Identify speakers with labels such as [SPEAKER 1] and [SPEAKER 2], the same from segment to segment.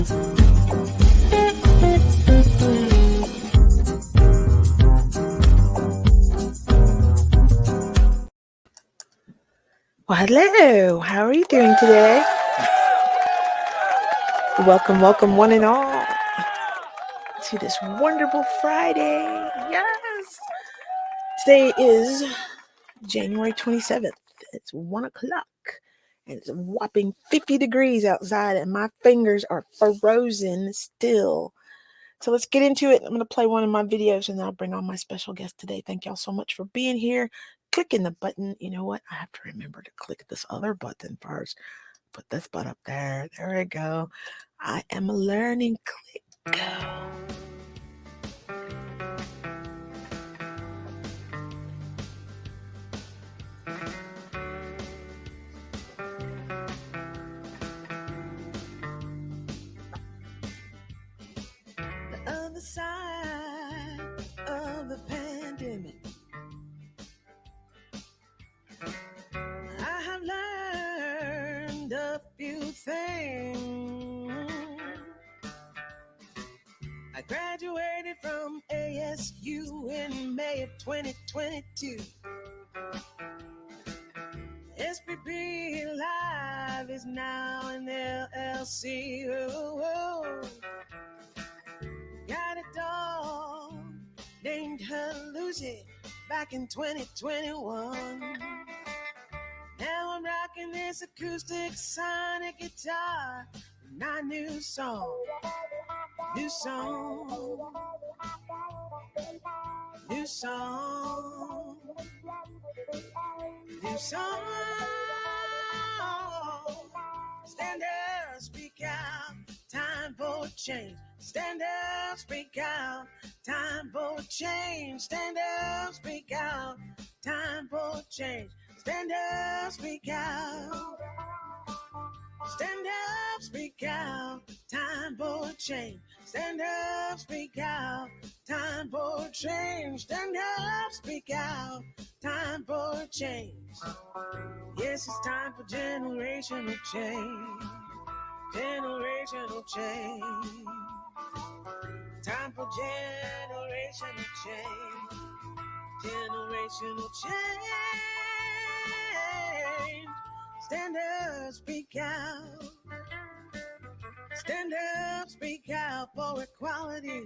[SPEAKER 1] Well, hello. How are you doing today? Welcome, one and all, to this wonderful Friday. Yes. Today is January 27th. It's 1 o'clock. And it's a whopping 50 degrees outside, and my fingers are frozen still. So let's get into it. I'm going to play one of my videos, and then I'll bring on my special guest today. Thank y'all so much for being here. Clicking the button. You know what? I have to remember to click this other button first. Put this button up there. There we go. I am learning. Click. Go. The other side of the pandemic, I have learned a few things. I graduated from ASU in May of 2022. SPP Live is now an LLC. Oh. Got a dog named Lucy back in 2021. Now I'm rocking this acoustic sonic guitar. My new song. New song. New song. New song. Stand up, speak out. Time for change. Stand up, speak out. Time for change. Stand up, speak out. Time for change. Stand up, speak out. Stand up, speak out. Time for change. Stand up, speak out. Time for change. Stand up, speak out. Time for change. Yes, it's time for generational change. Generational change. Time for generational change. Generational change. Stand up, speak out. Stand up, speak out for equality.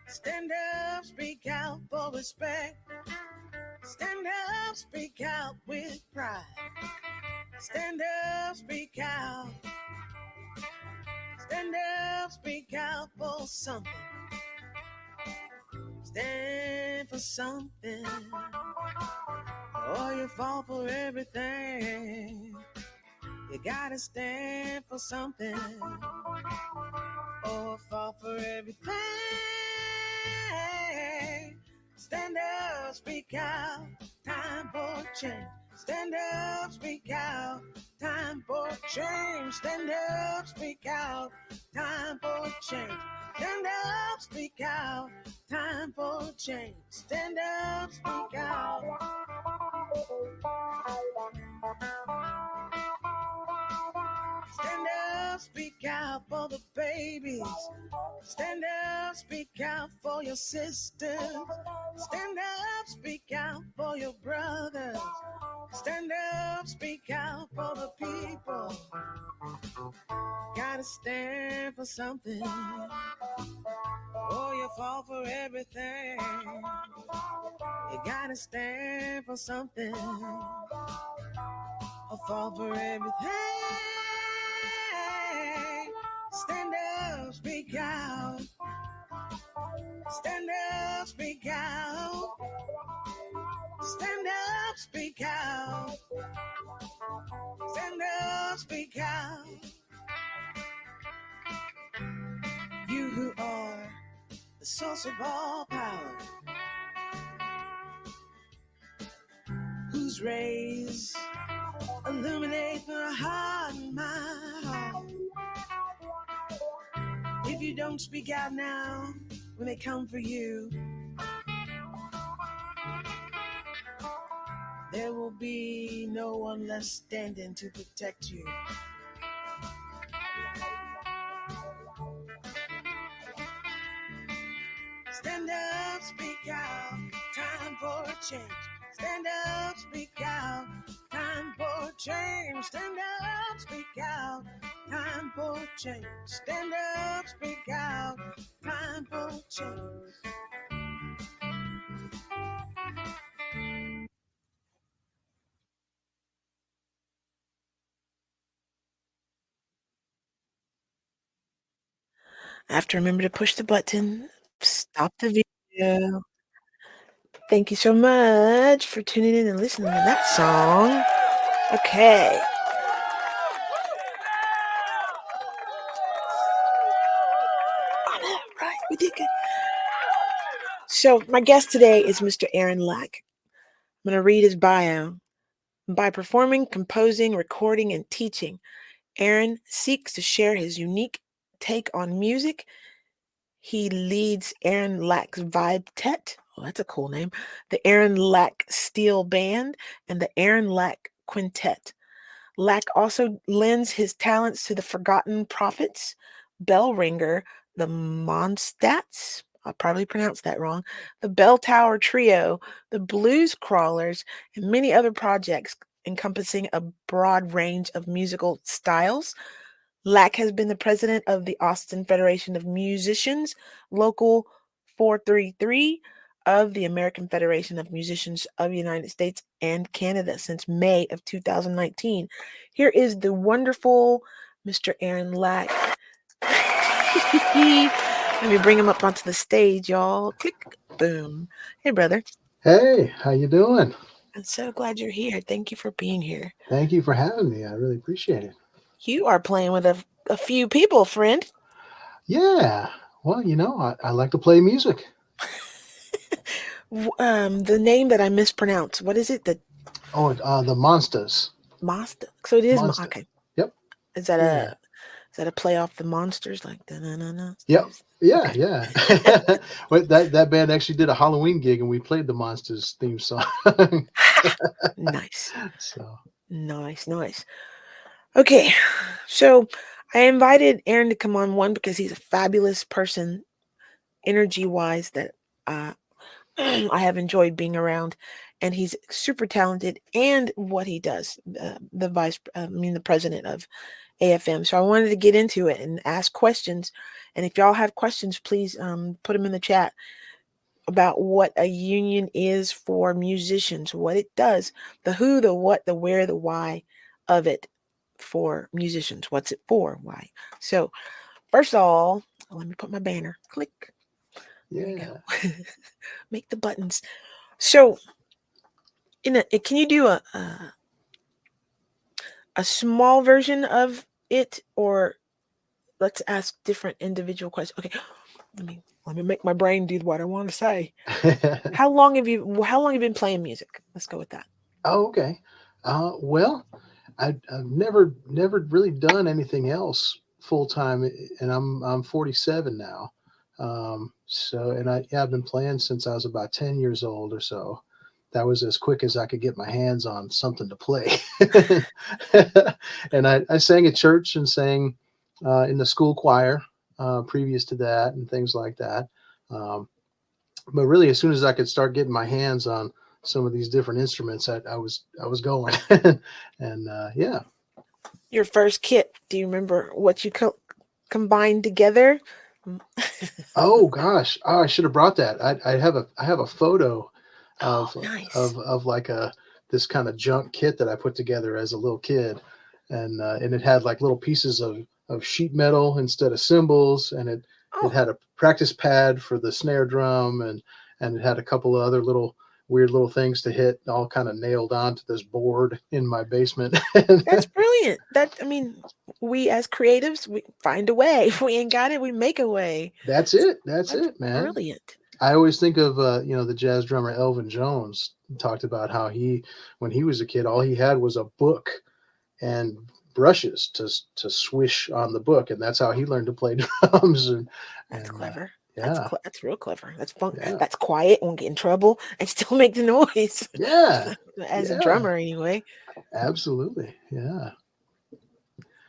[SPEAKER 1] Stand up, speak out for respect. Stand up, speak out with pride. Stand up, speak out. Stand up, speak out for something. Stand for something. Or you fall for everything. You gotta stand for something. Or fall for everything. Stand up, speak out. Time for change. Stand up, speak out. Time for change. Stand up, speak out. Time for change. Stand up, speak out. Time for change. Stand up, speak out. Stand up, speak out for the babies. Stand up, speak out for your sisters. Stand up, speak out for your brothers. Stand up, speak out for the people. Gotta stand for something. Oh, you fall for everything. You gotta stand for something. Or fall for everything. Stand up, speak out. Stand up, speak out. Stand up, speak out. Stand up, speak out. You who are the source of all power, whose rays illuminate my heart and my heart. If you don't speak out now, when they come for you, there will be no one left standing to protect you. Stand up, speak out. Time for change. Stand up, speak out. Time for change. Stand up, speak out. Time for change. Stand up, speak out. Time for change. I have to remember to push the button. Stop the video. Thank you so much for tuning in and listening to that song. Okay. Oh, no, right. We did good. So, my guest today is Mr. Aaron Lack. I'm going to read his bio. By performing, composing, recording, and teaching, Aaron seeks to share his unique take on music. He leads Aaron Lack's Vibe Tet. Oh, that's a cool name. The Aaron Lack Steel Band and the Aaron Lack Quintet. Lack also lends his talents to the Forgotten Prophets, Bell Ringer, the Monstats, I'll probably pronounce that wrong, the Bell Tower Trio, the Blues Crawlers, and many other projects encompassing a broad range of musical styles. Lack has been the president of the Austin Federation of Musicians, Local 433 of the American Federation of Musicians of the United States and Canada since May of 2019. Here is the wonderful Mr. Aaron Lack. Let me bring him up onto the stage, y'all. Click, boom. Hey, brother.
[SPEAKER 2] Hey, how you doing?
[SPEAKER 1] I'm so glad you're here. Thank you for being here.
[SPEAKER 2] Thank you for having me. I really appreciate it.
[SPEAKER 1] You are playing with a few people, friend.
[SPEAKER 2] Yeah. Well, I like to play music.
[SPEAKER 1] The name that I mispronounced. What is it? The
[SPEAKER 2] Oh, the Monsters.
[SPEAKER 1] Monster. So it is
[SPEAKER 2] Monster.
[SPEAKER 1] okay.
[SPEAKER 2] Yep.
[SPEAKER 1] Is that
[SPEAKER 2] Yeah.
[SPEAKER 1] a play off the monsters like da-na-na-na?
[SPEAKER 2] Yep. Yeah,
[SPEAKER 1] Okay.
[SPEAKER 2] yeah. Wait, that band actually did a Halloween gig and we played the Monsters theme song.
[SPEAKER 1] Nice.
[SPEAKER 2] So,
[SPEAKER 1] Nice. Okay. So I invited Aaron to come on, one, because he's a fabulous person, energy wise, that I have enjoyed being around, and he's super talented. And what he does, the president of AFM. So I wanted to get into it and ask questions. And if y'all have questions, please put them in the chat about what a union is for musicians, what it does, the who, the what, the where, the why of it for musicians. What's it for? Why? So first of all, let me put my banner. Click. There we
[SPEAKER 2] yeah.
[SPEAKER 1] go. Make the buttons. So can you do a small version of it, or let's ask different individual questions? Okay, let me make my brain do what I want to say. How long have you been playing music? Let's go with that.
[SPEAKER 2] Oh, okay. Well, I've never really done anything else full time, and I'm 47 now. So, and I've been playing since I was about 10 years old or so. That was as quick as I could get my hands on something to play. And I sang at church and sang in the school choir previous to that and things like that. Um, but really, as soon as I could start getting my hands on some of these different instruments, I was going. And yeah.
[SPEAKER 1] Your first kit. Do you remember what you combined together?
[SPEAKER 2] Oh gosh, oh, I should have brought that. I have a photo
[SPEAKER 1] Oh,
[SPEAKER 2] of
[SPEAKER 1] nice.
[SPEAKER 2] of like a this kind of junk kit that I put together as a little kid, and it had like little pieces of sheet metal instead of cymbals, and it
[SPEAKER 1] Oh,
[SPEAKER 2] had a practice pad for the snare drum, and it had a couple of other little weird little things to hit, all kind of nailed onto this board in my basement.
[SPEAKER 1] that's brilliant. We as creatives, we find a way. If we ain't got it, we make a way.
[SPEAKER 2] That's it. That's
[SPEAKER 1] That's
[SPEAKER 2] it, man.
[SPEAKER 1] brilliant.
[SPEAKER 2] I always think of the jazz drummer Elvin Jones talked about how when he was a kid, all he had was a book and brushes to swish on the book, and that's how he learned to play drums. And
[SPEAKER 1] That's
[SPEAKER 2] and
[SPEAKER 1] clever.
[SPEAKER 2] yeah,
[SPEAKER 1] That's real clever. That's fun.
[SPEAKER 2] yeah,
[SPEAKER 1] That's quiet. Won't get in trouble and still make the noise.
[SPEAKER 2] yeah,
[SPEAKER 1] As a
[SPEAKER 2] yeah,
[SPEAKER 1] drummer, anyway.
[SPEAKER 2] absolutely, yeah,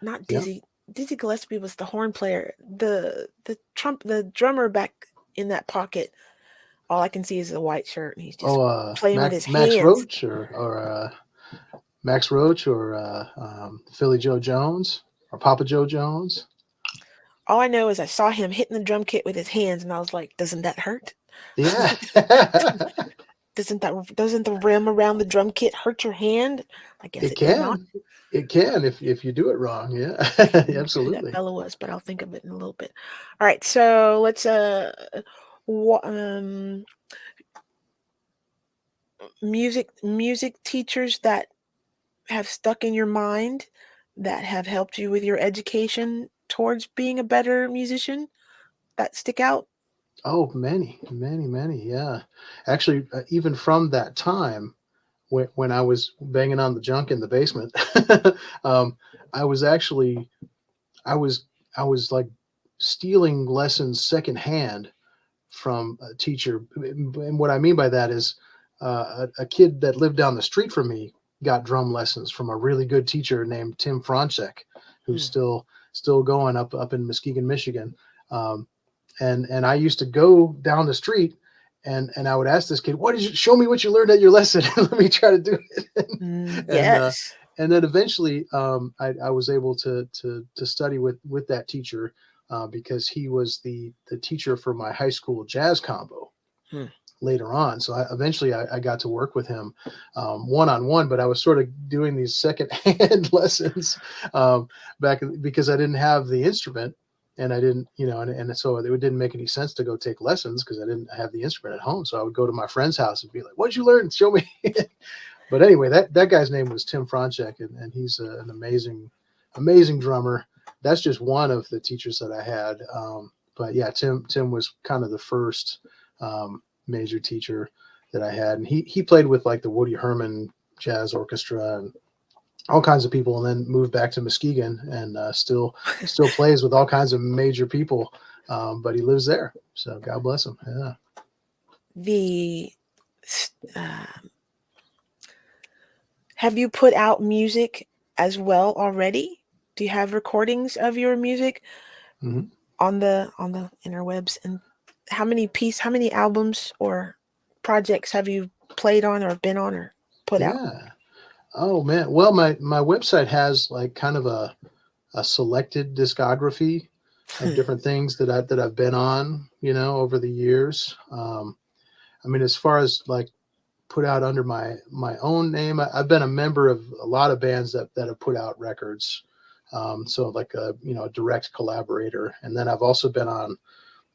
[SPEAKER 1] Not
[SPEAKER 2] yeah.
[SPEAKER 1] Dizzy. Dizzy Gillespie was the horn player. The drummer back in that pocket, all I can see is a white shirt, and he's just
[SPEAKER 2] Oh,
[SPEAKER 1] playing with his
[SPEAKER 2] Max
[SPEAKER 1] hands.
[SPEAKER 2] Roach or Max Roach or Philly Joe Jones or Papa Joe Jones.
[SPEAKER 1] All I know is I saw him hitting the drum kit with his hands, and I was like, "Doesn't that hurt?
[SPEAKER 2] Yeah,
[SPEAKER 1] Doesn't the rim around the drum kit hurt your hand?" I guess
[SPEAKER 2] it
[SPEAKER 1] it did not.
[SPEAKER 2] can. It can if you do it wrong. Yeah,
[SPEAKER 1] Who that
[SPEAKER 2] absolutely.
[SPEAKER 1] fellow was, but I'll think of it in a little bit. All right, so let's wha- um, music teachers that have stuck in your mind that have helped you with your education towards being a better musician that stick out.
[SPEAKER 2] Oh, many, many, many. Yeah, actually, even from that time when I was banging on the junk in the basement, um, I was actually I was I was like stealing lessons secondhand from a teacher. And what I mean by that is a kid that lived down the street from me got drum lessons from a really good teacher named Tim Franchek, who's
[SPEAKER 1] Hmm.
[SPEAKER 2] still going up in Muskegon, Michigan. Um, and I used to go down the street and I would ask this kid, "What did you show me? What you learned at your lesson? Let me try to do it." and
[SPEAKER 1] Yes.
[SPEAKER 2] and then eventually I was able to study with that teacher because he was the teacher for my high school jazz combo
[SPEAKER 1] Hmm.
[SPEAKER 2] later on. So eventually I got to work with him one on one, but I was sort of doing these second hand lessons back because I didn't have the instrument. And I didn't, and so it didn't make any sense to go take lessons because I didn't have the instrument at home. So I would go to my friend's house and be like, "What'd you learn? Show me." But anyway, that guy's name was Tim Franchek, and he's an amazing drummer. That's just one of the teachers that I had. But yeah, Tim was kind of the first major teacher that I had, and he played with like the Woody Herman Jazz Orchestra and all kinds of people, and then moved back to Muskegon and still plays with all kinds of major people. But he lives there, so God bless him. Yeah.
[SPEAKER 1] The uh, have you put out music as well already? Do you have recordings of your music
[SPEAKER 2] Hmm.
[SPEAKER 1] on the interwebs? And how many albums or projects have you played on or been on or put out?
[SPEAKER 2] Yeah. Oh man. Well, my website has like kind of a selected discography of different things that I've been on, over the years. I mean, as far as like put out under my own name, I've been a member of a lot of bands that have put out records. So like a direct collaborator, and then I've also been on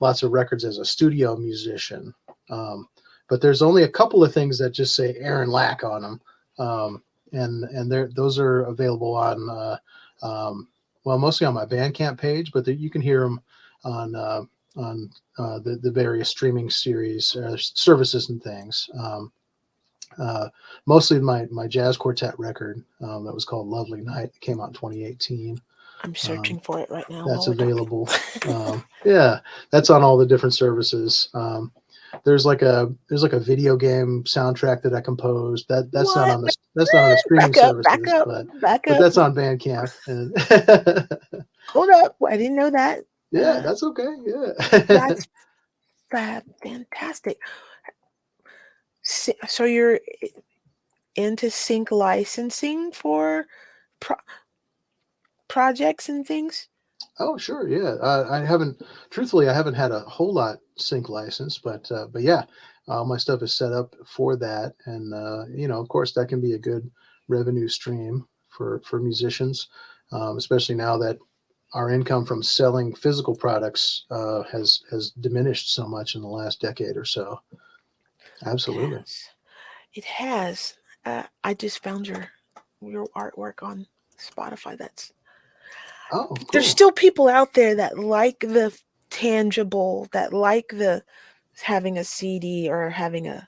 [SPEAKER 2] lots of records as a studio musician. Um, but there's only a couple of things that just say Aaron Lack on them, and those are available on well, mostly on my Bandcamp page, but you can hear them on the various streaming series services and things. Uh, Mostly my jazz quartet record that was called Lovely Night. It came out in 2018.
[SPEAKER 1] I'm
[SPEAKER 2] Um,
[SPEAKER 1] searching for it right now while
[SPEAKER 2] that's
[SPEAKER 1] we're talking.
[SPEAKER 2] available. Yeah, that's on all the different services. There's like a video game soundtrack that I composed. That's not
[SPEAKER 1] What?
[SPEAKER 2] on the streaming
[SPEAKER 1] Back up, back
[SPEAKER 2] services,
[SPEAKER 1] up,
[SPEAKER 2] but
[SPEAKER 1] back
[SPEAKER 2] but
[SPEAKER 1] up.
[SPEAKER 2] that's on Bandcamp. And
[SPEAKER 1] Hold up. I didn't know that.
[SPEAKER 2] yeah,
[SPEAKER 1] Uh,
[SPEAKER 2] that's okay. Yeah.
[SPEAKER 1] that's fantastic. So you're into sync licensing for pro- projects and things?
[SPEAKER 2] Oh, sure. Yeah. Truthfully, I haven't had a whole lot sync license, but yeah, all my stuff is set up for that. And, of course, that can be a good revenue stream for musicians, especially now that our income from selling physical products has diminished so much in the last decade or so.
[SPEAKER 1] It
[SPEAKER 2] Absolutely.
[SPEAKER 1] has. It has. I just found your artwork on Spotify. That's
[SPEAKER 2] Oh,
[SPEAKER 1] There's
[SPEAKER 2] cool.
[SPEAKER 1] still people out there that like the tangible, that like the having a CD or having a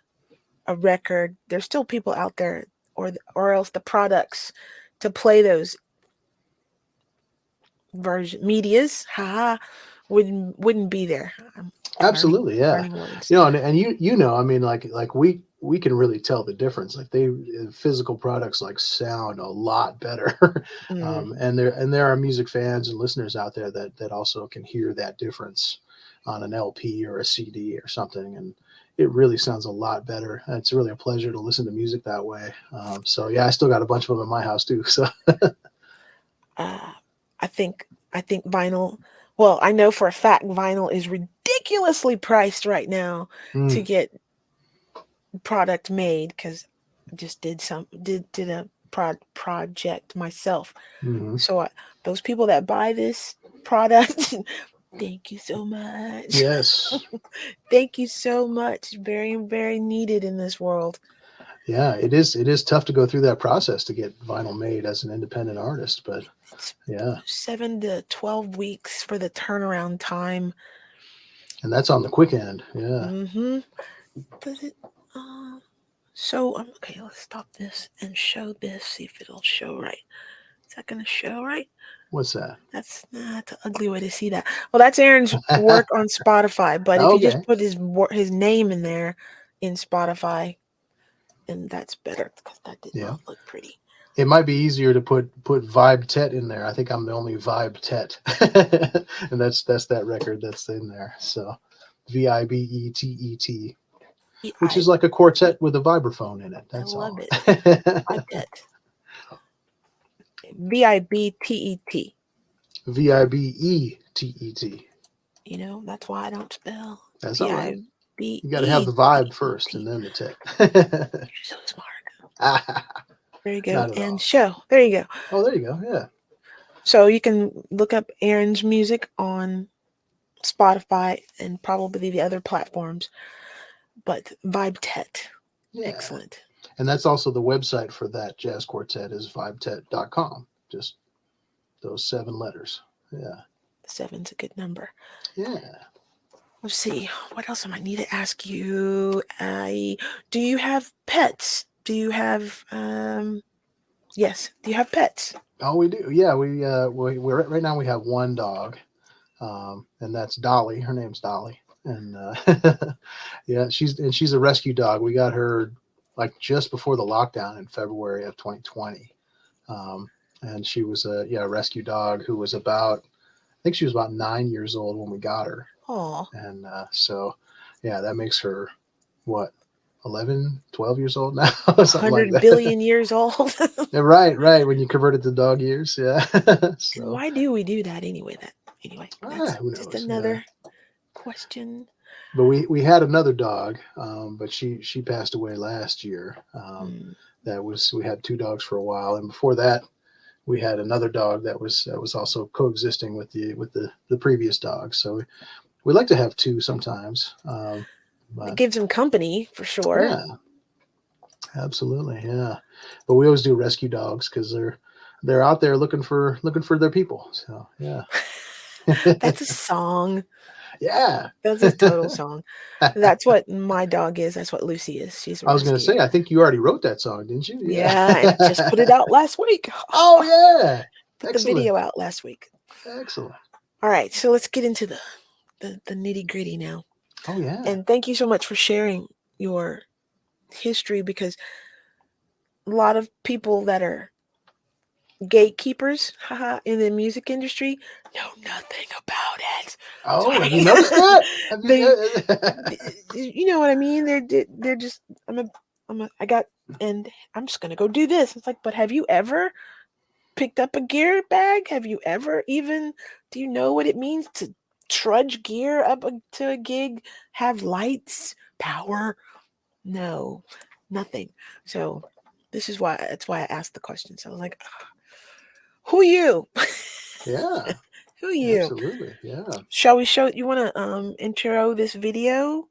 [SPEAKER 1] record. There's still people out there, or else the products to play those version medias, haha, wouldn't be there. I'm
[SPEAKER 2] Absolutely, yeah.
[SPEAKER 1] learning words.
[SPEAKER 2] And I mean, like we can really tell the difference. Like physical products like sound a lot better,
[SPEAKER 1] Mm,
[SPEAKER 2] and there are music fans and listeners out there that also can hear that difference. on an LP or a CD or something, and it really sounds a lot better. It's really a pleasure to listen to music that way. So yeah, I still got a bunch of them in my house too. So
[SPEAKER 1] I think vinyl. Well, I know for a fact vinyl is ridiculously priced right now to get product made, because I just did a project myself. So those people that buy this product, thank you so much.
[SPEAKER 2] Yes.
[SPEAKER 1] Thank you so much. Very, very needed in this world.
[SPEAKER 2] Yeah, it is. It is tough to go through that process to get vinyl made as an independent artist, but
[SPEAKER 1] it's
[SPEAKER 2] yeah,
[SPEAKER 1] 7 to 12 weeks for the turnaround time.
[SPEAKER 2] and that's on the quick end. Yeah.
[SPEAKER 1] Does it? So okay. Let's stop this and show this. See if it'll show right. Is that gonna show right?
[SPEAKER 2] What's that?
[SPEAKER 1] That's an ugly way to see that. Well, that's Aaron's work on Spotify. But if you just
[SPEAKER 2] Okay.
[SPEAKER 1] put his name in there in Spotify, then that's better, because that did
[SPEAKER 2] Yeah.
[SPEAKER 1] not look pretty.
[SPEAKER 2] It might be easier to put Vibe Tet in there. I think I'm the only Vibe Tet, and that's that record that's in there. So VIBETET, which is like a quartet with a vibraphone in it. That's
[SPEAKER 1] I love
[SPEAKER 2] all.
[SPEAKER 1] it. VibTet. VIBTET.
[SPEAKER 2] VIBETET.
[SPEAKER 1] You know, that's why I don't spell.
[SPEAKER 2] That's all right.
[SPEAKER 1] VIBE.
[SPEAKER 2] You got to have the vibe first, and then the tech.
[SPEAKER 1] You're so smart. There you go.
[SPEAKER 2] Not at
[SPEAKER 1] And
[SPEAKER 2] all.
[SPEAKER 1] show. There you go.
[SPEAKER 2] Oh, there you go. Yeah.
[SPEAKER 1] So you can look up Aaron's music on Spotify and probably the other platforms. But VibTet.
[SPEAKER 2] Yeah.
[SPEAKER 1] Excellent.
[SPEAKER 2] And that's also the website for that jazz quartet is vibetet.com. Just those 7 letters. Yeah.
[SPEAKER 1] 7's a good number.
[SPEAKER 2] Yeah.
[SPEAKER 1] Let's see. What else I need to ask you? Do you have pets? Do you have yes. Do you have pets?
[SPEAKER 2] Oh, we do. Yeah, we're right now we have one dog. And that's Dolly. Her name's Dolly. And yeah, she's a rescue dog. We got her like just before the lockdown in February of 2020. And she was a rescue dog who was about, I think she was about 9 years old when we got her.
[SPEAKER 1] Oh.
[SPEAKER 2] And so yeah, that makes her what, 11, 12 years old now?
[SPEAKER 1] 100 billion years old.
[SPEAKER 2] Yeah, right. When you convert it to dog years, yeah.
[SPEAKER 1] So, and why do we do that anyway? That's
[SPEAKER 2] who knows?
[SPEAKER 1] Just another question.
[SPEAKER 2] But we had another dog, but she passed away last year. We had 2 dogs for a while, and before that, we had another dog that was also coexisting with the previous dog. So we like to have 2 sometimes.
[SPEAKER 1] It gives them company for sure.
[SPEAKER 2] Yeah, absolutely. Yeah, but we always do rescue dogs because they're out there looking for their people. So yeah.
[SPEAKER 1] That's a song.
[SPEAKER 2] Yeah.
[SPEAKER 1] That's a total song. That's what my dog is. That's what Lucy is. She's a
[SPEAKER 2] I was going to say, I think you already wrote that song, didn't you?
[SPEAKER 1] Yeah, and just put it out last week.
[SPEAKER 2] Oh, yeah.
[SPEAKER 1] Put the video out last week.
[SPEAKER 2] Excellent.
[SPEAKER 1] All right, so let's get into the nitty-gritty now.
[SPEAKER 2] Oh, yeah.
[SPEAKER 1] And thank you so much for sharing your history, because a lot of people that are gatekeepers in the music industry know nothing about it.
[SPEAKER 2] Oh, have you noticed that?
[SPEAKER 1] You know what I mean? They're just I'm just gonna go do this. It's like, but have you ever picked up a gear bag? Have you ever do you know what it means to trudge gear up to a gig? Have lights, power? No, nothing. So that's why I asked the question. So I was like, who are you?
[SPEAKER 2] Yeah.
[SPEAKER 1] Who are you?
[SPEAKER 2] Absolutely. Yeah.
[SPEAKER 1] Shall we show? You want to intro this video?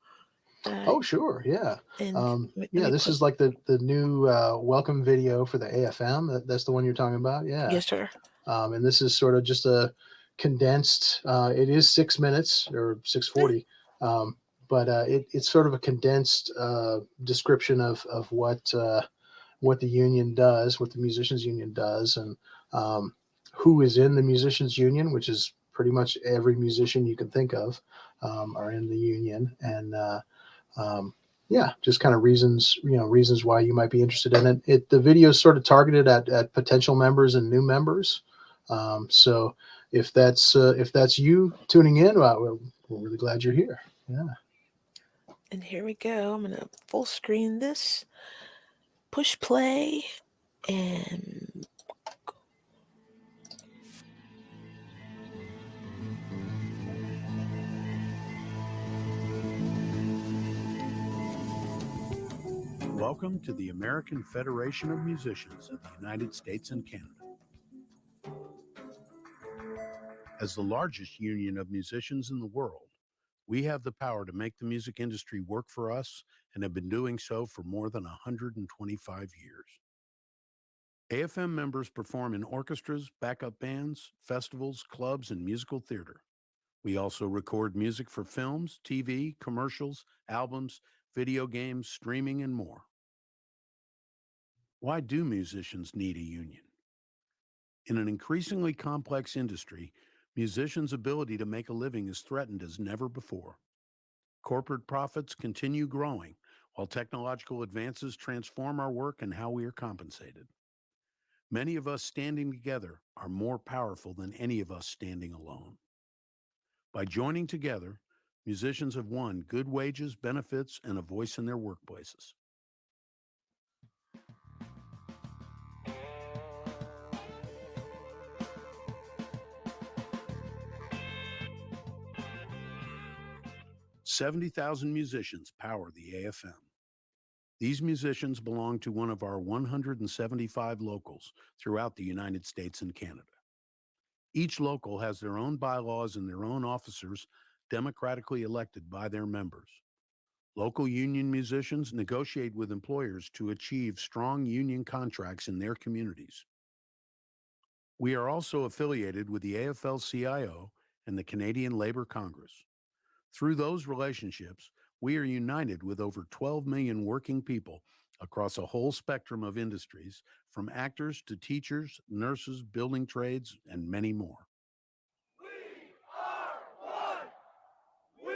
[SPEAKER 2] Oh, sure. Yeah. This is like the new welcome video for the AFM. That's the one you're talking about. Yeah.
[SPEAKER 1] Yes, sir.
[SPEAKER 2] And this is sort of just a condensed. It is 6 minutes or 6:40, but it's sort of a condensed description of what the union does, what the musicians union does, and who is in the musicians union, which is pretty much every musician you can think of are in the union, and just kind of reasons why you might be interested in it. The video is sort of targeted at potential members and new members. So if that's you tuning in, we're really glad you're here. Yeah.
[SPEAKER 1] And here we go. I'm going to full screen this, push play, and
[SPEAKER 3] Welcome to the American Federation of Musicians of the United States and Canada. As the largest union of musicians in the world, we have the power to make the music industry work for us and have been doing so for more than 125 years. AFM members perform in orchestras, backup bands, festivals, clubs, and musical theater. We also record music for films, TV, commercials, albums, video games, streaming, and more. Why do musicians need a union? In an increasingly complex industry, musicians' ability to make a living is threatened as never before. Corporate profits continue growing, while technological advances transform our work and how we are compensated. Many of us standing together are more powerful than any of us standing alone. By joining together, musicians have won good wages, benefits, and a voice in their workplaces. "70,000 musicians power the AFM. These musicians belong to one of our 175 locals throughout the United States and Canada. Each local has their own bylaws and their own officers democratically elected by their members. Local union musicians negotiate with employers to achieve strong union contracts in their communities. We are also affiliated with the AFL-CIO and the Canadian Labour Congress. Through those relationships, we are united with over 12 million working people across a whole spectrum of industries, from actors to teachers, nurses, building trades, and many more.
[SPEAKER 4] We are one! We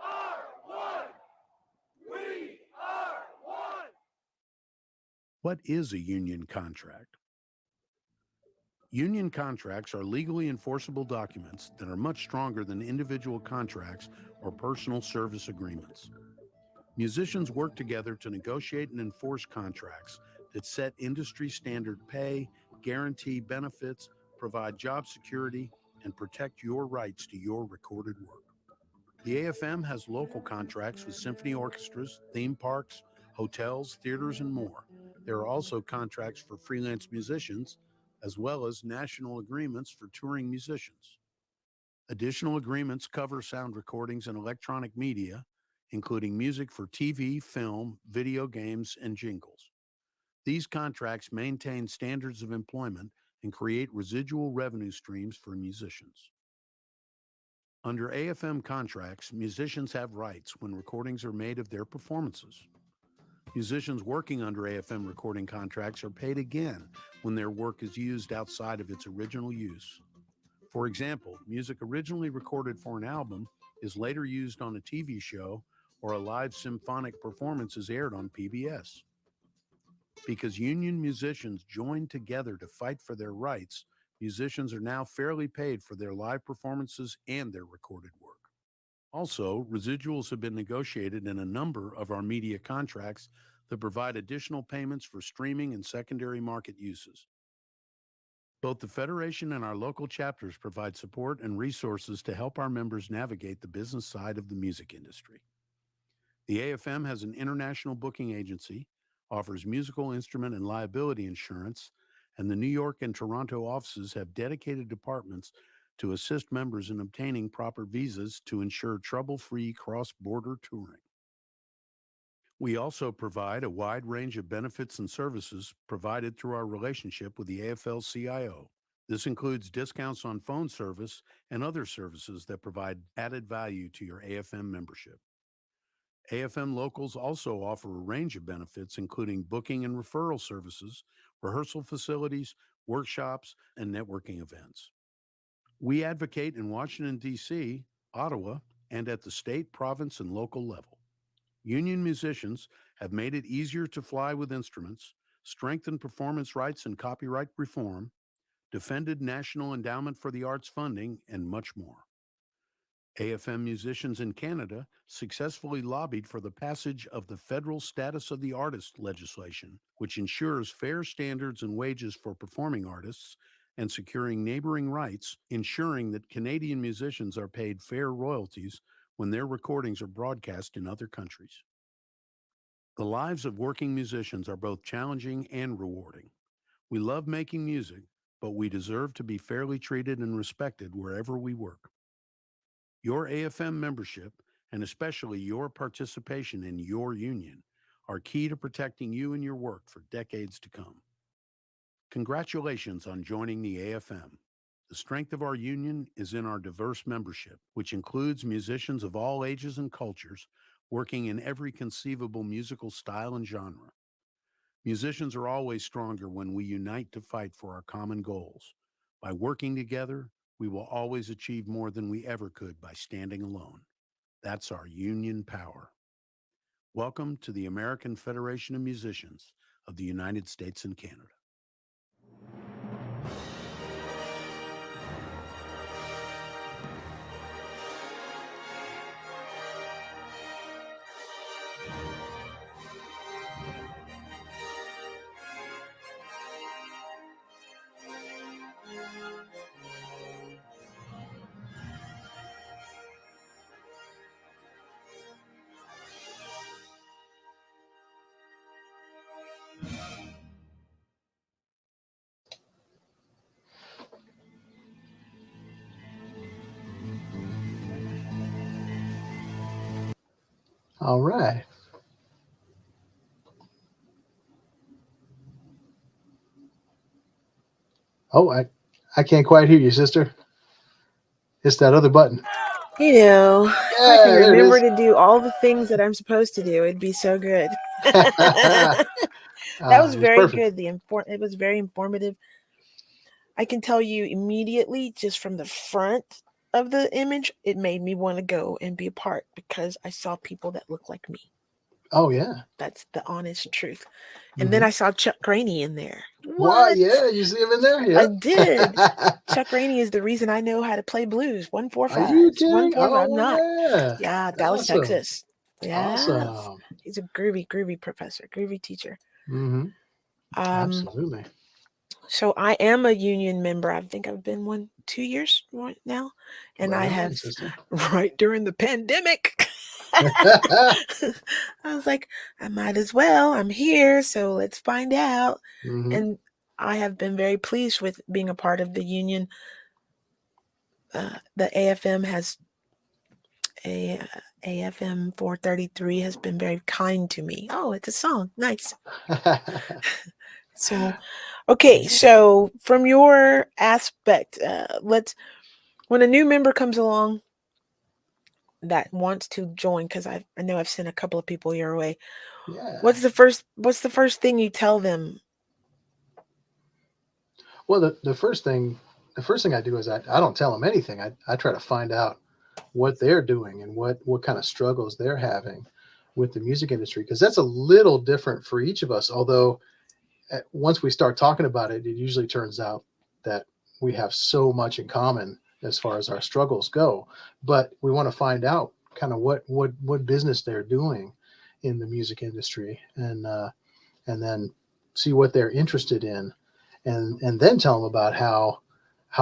[SPEAKER 4] are one! We are one!
[SPEAKER 3] What is a union contract? Union contracts are legally enforceable documents that are much stronger than individual contracts or personal service agreements. Musicians work together to negotiate and enforce contracts that set industry standard pay, guarantee benefits, provide job security, and protect your rights to your recorded work. The AFM has local contracts with symphony orchestras, theme parks, hotels, theaters, and more. There are also contracts for freelance musicians, as well as national agreements for touring musicians. Additional agreements cover sound recordings and electronic media, including music for TV, film, video games, and jingles. These contracts maintain standards of employment and create residual revenue streams for musicians. Under AFM contracts, musicians have rights when recordings are made of their performances. Musicians working under AFM recording contracts are paid again when their work is used outside of its original use. For example, music originally recorded for an album is later used on a TV show, or a live symphonic performance is aired on PBS. Because union musicians joined together to fight for their rights, musicians are now fairly paid for their live performances and their recorded work. Also, residuals have been negotiated in a number of our media contracts that provide additional payments for streaming and secondary market uses. Both the Federation and our local chapters provide support and resources to help our members navigate the business side of the music industry. The AFM has an international booking agency, offers musical instrument and liability insurance, and the New York and Toronto offices have dedicated departments to assist members in obtaining proper visas to ensure trouble-free cross-border touring. We also provide a wide range of benefits and services provided through our relationship with the AFL-CIO. This includes discounts on phone service and other services that provide added value to your AFM membership. AFM locals also offer a range of benefits, including booking and referral services, rehearsal facilities, workshops, and networking events. We advocate in Washington, D.C., Ottawa, and at the state, province, and local level. Union musicians have made it easier to fly with instruments, strengthened performance rights and copyright reform, defended National Endowment for the Arts funding, and much more. AFM musicians in Canada successfully lobbied for the passage of the Federal Status of the Artist legislation, which ensures fair standards and wages for performing artists and securing neighboring rights, ensuring that Canadian musicians are paid fair royalties when their recordings are broadcast in other countries. The lives of working musicians are both challenging and rewarding. We love making music, but we deserve to be fairly treated and respected wherever we work. Your AFM membership, and especially your participation in your union, are key to protecting you and your work for decades to come. Congratulations on joining the AFM. The strength of our union is in our diverse membership, which includes musicians of all ages and cultures working in every conceivable musical style and genre. Musicians are always stronger when we unite to fight for our common goals. By working together, we will always achieve more than we ever could by standing alone. That's our union power. Welcome to the American Federation of Musicians of the United States and Canada.
[SPEAKER 2] All right. Oh, I can't quite hear you, sister. It's that other button.
[SPEAKER 1] You know, if I
[SPEAKER 2] Yeah,
[SPEAKER 1] can
[SPEAKER 2] there it
[SPEAKER 1] remember
[SPEAKER 2] is.
[SPEAKER 1] to do all the things that I'm supposed to do, it'd be so good. That was
[SPEAKER 2] It's
[SPEAKER 1] very
[SPEAKER 2] perfect.
[SPEAKER 1] good. It was very informative. I can tell you immediately, just from the front of the image, it made me want to go and be a part because I saw people that look like me.
[SPEAKER 2] Oh yeah.
[SPEAKER 1] That's the honest truth. And then
[SPEAKER 2] Mhm.
[SPEAKER 1] I saw Chuck Rainey in there.
[SPEAKER 2] Wow,
[SPEAKER 1] What?
[SPEAKER 2] yeah, you see him in there?
[SPEAKER 1] I
[SPEAKER 2] Yep.
[SPEAKER 1] did. Chuck Rainey is the reason I know how to play blues.
[SPEAKER 2] Are you
[SPEAKER 1] 145s.
[SPEAKER 2] kidding?
[SPEAKER 1] 145. I'm
[SPEAKER 2] Oh
[SPEAKER 1] not.
[SPEAKER 2] yeah.
[SPEAKER 1] Yeah, Dallas,
[SPEAKER 2] Awesome.
[SPEAKER 1] Texas. Yes.
[SPEAKER 2] Awesome.
[SPEAKER 1] He's a groovy professor, groovy teacher.
[SPEAKER 2] Mm-hmm.
[SPEAKER 1] Um,
[SPEAKER 2] Absolutely.
[SPEAKER 1] so I am a union member. I think I've been 2 years right now. And I
[SPEAKER 2] Right on,
[SPEAKER 1] have
[SPEAKER 2] sister.
[SPEAKER 1] right during the pandemic. I was like, I might as well. I'm here, so let's find out.
[SPEAKER 2] Mm-hmm.
[SPEAKER 1] And I have been very pleased with being a part of the union. The AFM has AFM 433 has been very kind to me. Oh, it's a song. Nice. So, okay.
[SPEAKER 2] Yeah.
[SPEAKER 1] So from your aspect, when a new member comes along that wants to join, because I know I've sent a couple of people your way.
[SPEAKER 2] Yeah.
[SPEAKER 1] What's the first thing you tell them?
[SPEAKER 2] Well, the first thing I do is I don't tell them anything. I try to find out what they're doing and what kind of struggles they're having with the music industry, because that's a little different for each of us. Although once we start talking about it, it usually turns out that we have so much in common as far as our struggles go. But we want to find out kind of what business they're doing in the music industry, and then see what they're interested in, and then tell them about how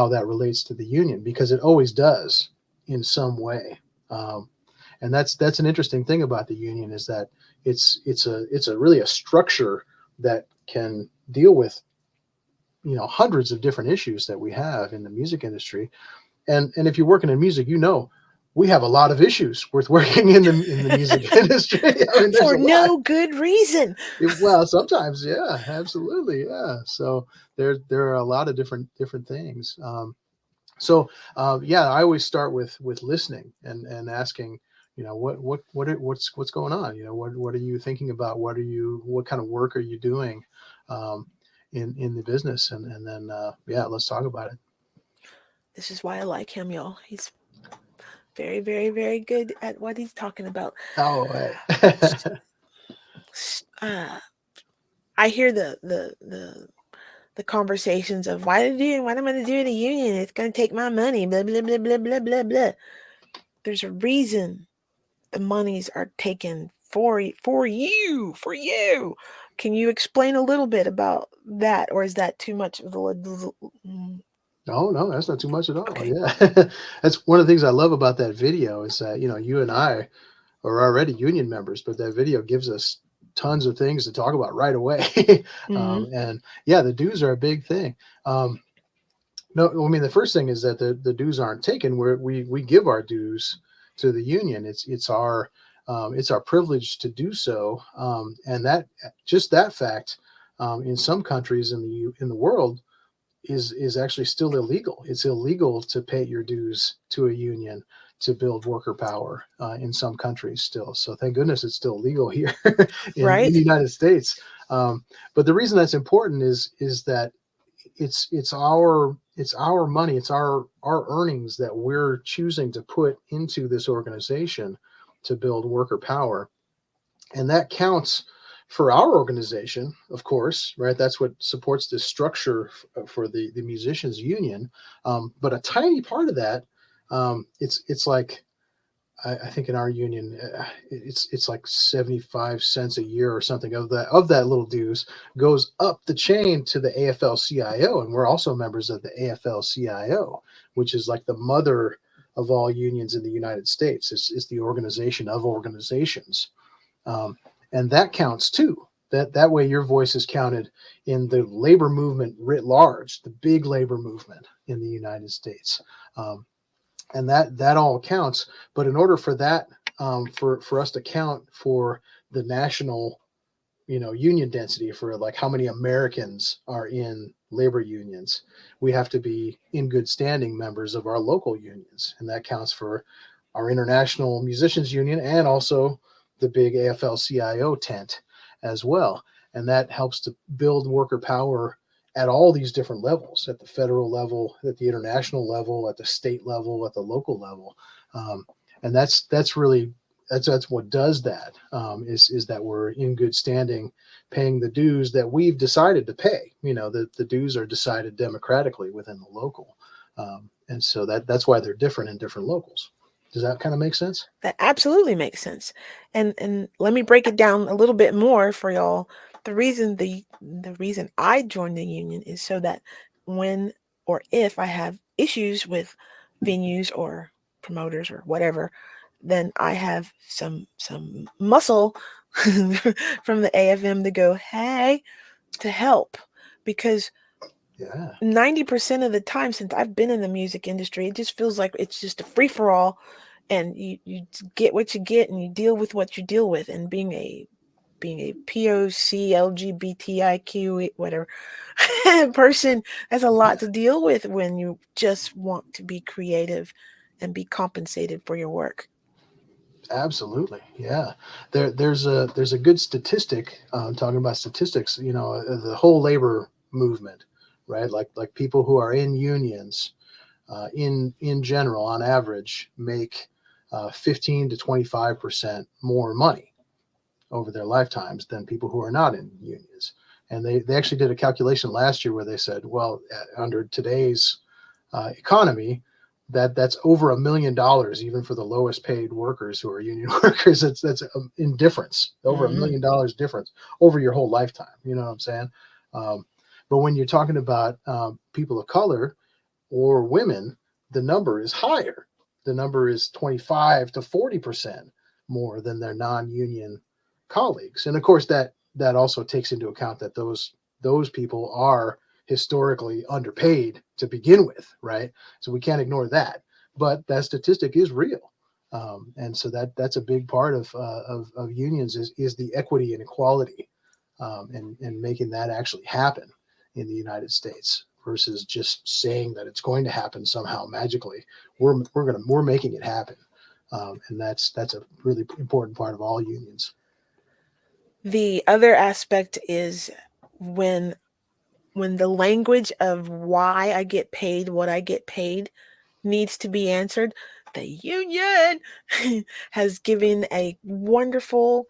[SPEAKER 2] that relates to the union, because it always does in some way. And that's an interesting thing about the union, is that it's a really a structure that can deal with hundreds of different issues that we have in the music industry. And if you're working in music, we have a lot of issues with working in the music industry. I mean, there's
[SPEAKER 1] For
[SPEAKER 2] a lot.
[SPEAKER 1] no good reason.
[SPEAKER 2] Well, sometimes, yeah, absolutely, yeah. So there are a lot of different things. Yeah, I always start with listening and asking, what's going on? What are you thinking about? What kind of work are you doing in the business? And then yeah, let's talk about it.
[SPEAKER 1] This is why I like him, y'all. He's very, very, very good at what he's talking about.
[SPEAKER 2] Oh, hey.
[SPEAKER 1] I hear the conversations of what am I going to do in a union? It's going to take my money, blah, blah, blah, blah, blah, blah, blah. there's a reason the monies are taken for you. Can you explain a little bit about that, or is that too much of the?
[SPEAKER 2] No, that's not too much at all.
[SPEAKER 1] Okay.
[SPEAKER 2] Yeah, that's one of the things I love about that video is that you and I are already union members, but that video gives us tons of things to talk about right away.
[SPEAKER 1] Mm-hmm.
[SPEAKER 2] And yeah, the dues are a big thing. No, I mean the first thing is that the dues aren't taken. We give our dues to the union. It's our privilege to do so, and that just that fact in some countries in the world is actually still illegal. It's illegal to pay your dues to a union to build worker power in some countries still. So thank goodness it's still legal here in
[SPEAKER 1] Right.
[SPEAKER 2] the United States. But the reason that's important is that it's our money, it's our earnings that we're choosing to put into this organization to build worker power, and that counts for our organization, of course, right? That's what supports this structure for the musicians union. But a tiny part of that, it's like I think in our union, it's like 75 cents a year or something of that little dues goes up the chain to the AFL-CIO, and we're also members of the AFL-CIO, which is like the mother of all unions in the United States. It's the organization of organizations, and that counts too. That way, your voice is counted in the labor movement writ large, the big labor movement in the United States. And that all counts. But in order for that, for us to count for the national, union density for like how many Americans are in labor unions, we have to be in good standing members of our local unions, and that counts for our international musicians union and also the big AFL-CIO tent as well. And that helps to build worker power at all these different levels, at the federal level, at the international level, at the state level, at the local level. And that's really that's what does that, is that we're in good standing paying the dues that we've decided to pay. The dues are decided democratically within the local. And so that's why they're different in different locals. Does that kind of make sense?
[SPEAKER 1] That absolutely makes sense. And let me break it down a little bit more for y'all. The reason I joined the union is so that when or if I have issues with venues or promoters or whatever, then I have some muscle from the AFM to go, hey, to help. Because
[SPEAKER 2] Yeah.
[SPEAKER 1] 90% of the time since I've been in the music industry, it just feels like it's just a free for all, and you get what you get and you deal with what you deal with. And being a POC, LGBTIQ, whatever person has a lot to deal with when you just want to be creative and be compensated for your work.
[SPEAKER 2] Absolutely, yeah. There's a good statistic, talking about statistics. The whole labor movement, right? Like people who are in unions, in general, on average, make 15 to 25% more money over their lifetimes than people who are not in unions. And they actually did a calculation last year where they said, well, under today's economy, that's over $1 million even for the lowest paid workers who are union workers. That's in difference, over $1 million difference over your whole lifetime. You know what I'm saying? But when you're talking about people of color or women, the number is higher. The number is 25 to 40% more than their non-union colleagues. And of course, that also takes into account that those people are historically underpaid to begin with, right? So we can't ignore that. But that statistic is real, and so that's a big part of unions is the equity and equality, and making that actually happen in the United States versus just saying that it's going to happen somehow magically. We're making it happen, and that's a really important part of all unions.
[SPEAKER 1] The other aspect is when the language of why I get paid what I get paid needs to be answered, the union has given a wonderful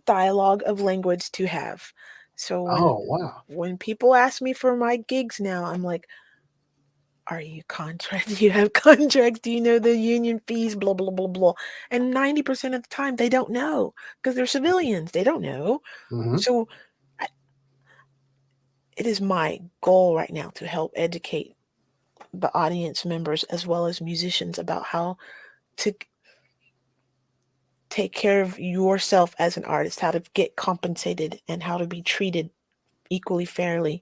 [SPEAKER 1] dialogue of language to have. So
[SPEAKER 2] Oh wow!
[SPEAKER 1] when people ask me for my gigs now, I'm like, Are you contract? Do you have contracts? Do you know the union fees? Blah, blah, blah, blah. And 90% of the time, they don't know because they're civilians. They don't know.
[SPEAKER 2] Hmm.
[SPEAKER 1] So it is my goal right now to help educate the audience members as well as musicians about how to take care of yourself as an artist, how to get compensated, and how to be treated equally fairly.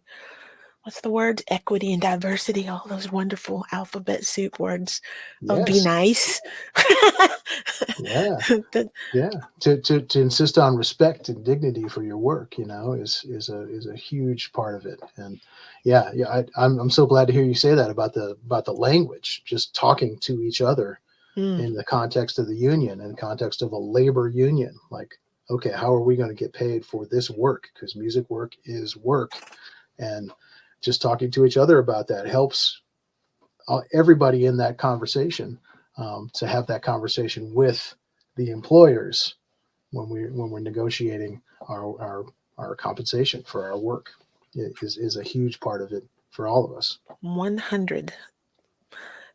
[SPEAKER 1] What's the word? Equity and diversity, all those wonderful alphabet soup words of be
[SPEAKER 2] Yes.
[SPEAKER 1] nice.
[SPEAKER 2] Yeah.
[SPEAKER 1] That-
[SPEAKER 2] Yeah. To insist on respect and dignity for your work, is a huge part of it. And yeah, I'm so glad to hear you say that about the language, just talking to each other
[SPEAKER 1] Mm,
[SPEAKER 2] in the context of the union, in the context of a labor union. Like, okay, how are we going to get paid for this work? Because music work is work, and just talking to each other about that helps everybody in that conversation, to have that conversation with the employers when we're negotiating our compensation for our work. It is a huge part of it for all of us.
[SPEAKER 1] 100.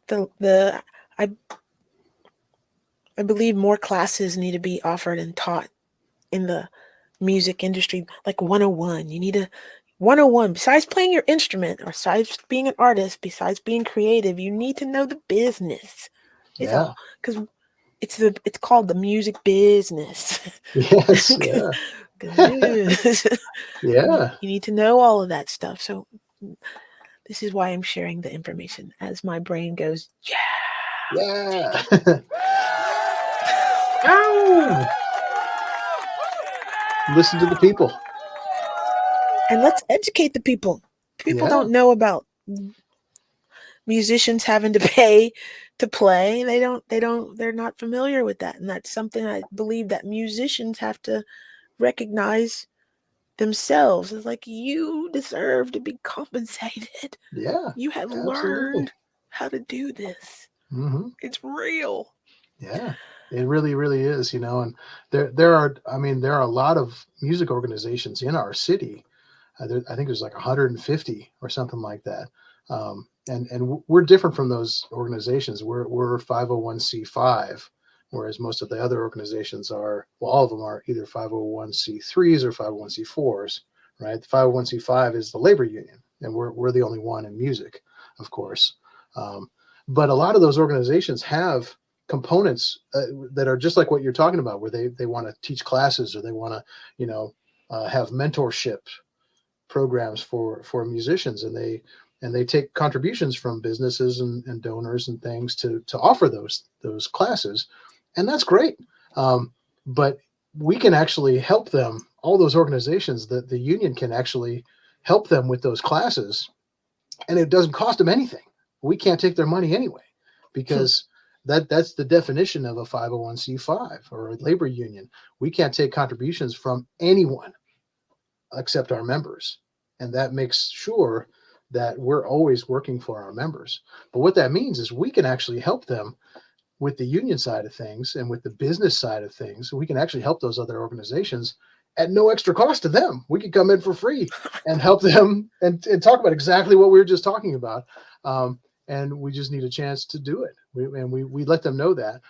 [SPEAKER 1] The I believe more classes need to be offered and taught in the music industry, like 101. You need a 101. Besides playing your instrument, or besides being an artist, besides being creative, you need to know the business. It's
[SPEAKER 2] Yeah.
[SPEAKER 1] all because it's called the music business.
[SPEAKER 2] Yes. Yeah.
[SPEAKER 1] You
[SPEAKER 2] Yeah.
[SPEAKER 1] need to know all of that stuff. So this is why I'm sharing the information as my brain goes, yeah.
[SPEAKER 2] Yeah. Ow! Listen to the people.
[SPEAKER 1] And let's educate the people. People
[SPEAKER 2] Yeah.
[SPEAKER 1] don't know about musicians having to pay to play. They're not familiar with that. And that's something I believe that musicians have to recognize themselves. It's like, you deserve to be compensated.
[SPEAKER 2] Yeah.
[SPEAKER 1] You have
[SPEAKER 2] Absolutely.
[SPEAKER 1] learned how to do this.
[SPEAKER 2] Hmm.
[SPEAKER 1] It's real.
[SPEAKER 2] Yeah. It really, really is, and there are a lot of music organizations in our city. I think there's like 150 or something like that. And we're different from those organizations. We're 501c5, whereas most of the other organizations are, well, all of them are either 501c3s or 501c4s, right? The 501c5 is the labor union, and we're the only one in music, of course. Um, but a lot of those organizations have components that are just like what you're talking about, where they want to teach classes, or they want to, have mentorship programs for musicians, and they take contributions from businesses and donors and things to offer those classes, and that's great. But we can actually help them. All those organizations, that the union can actually help them with those classes, and it doesn't cost them anything. We can't take their money anyway, because that's the definition of a 501c5 or a labor union. We can't take contributions from anyone except our members. And that makes sure that we're always working for our members. But what that means is we can actually help them with the union side of things and with the business side of things. We can actually help those other organizations at no extra cost to them. We could come in for free and help them and talk about exactly what we were just talking about. And we just need a chance to do it. We let them know that.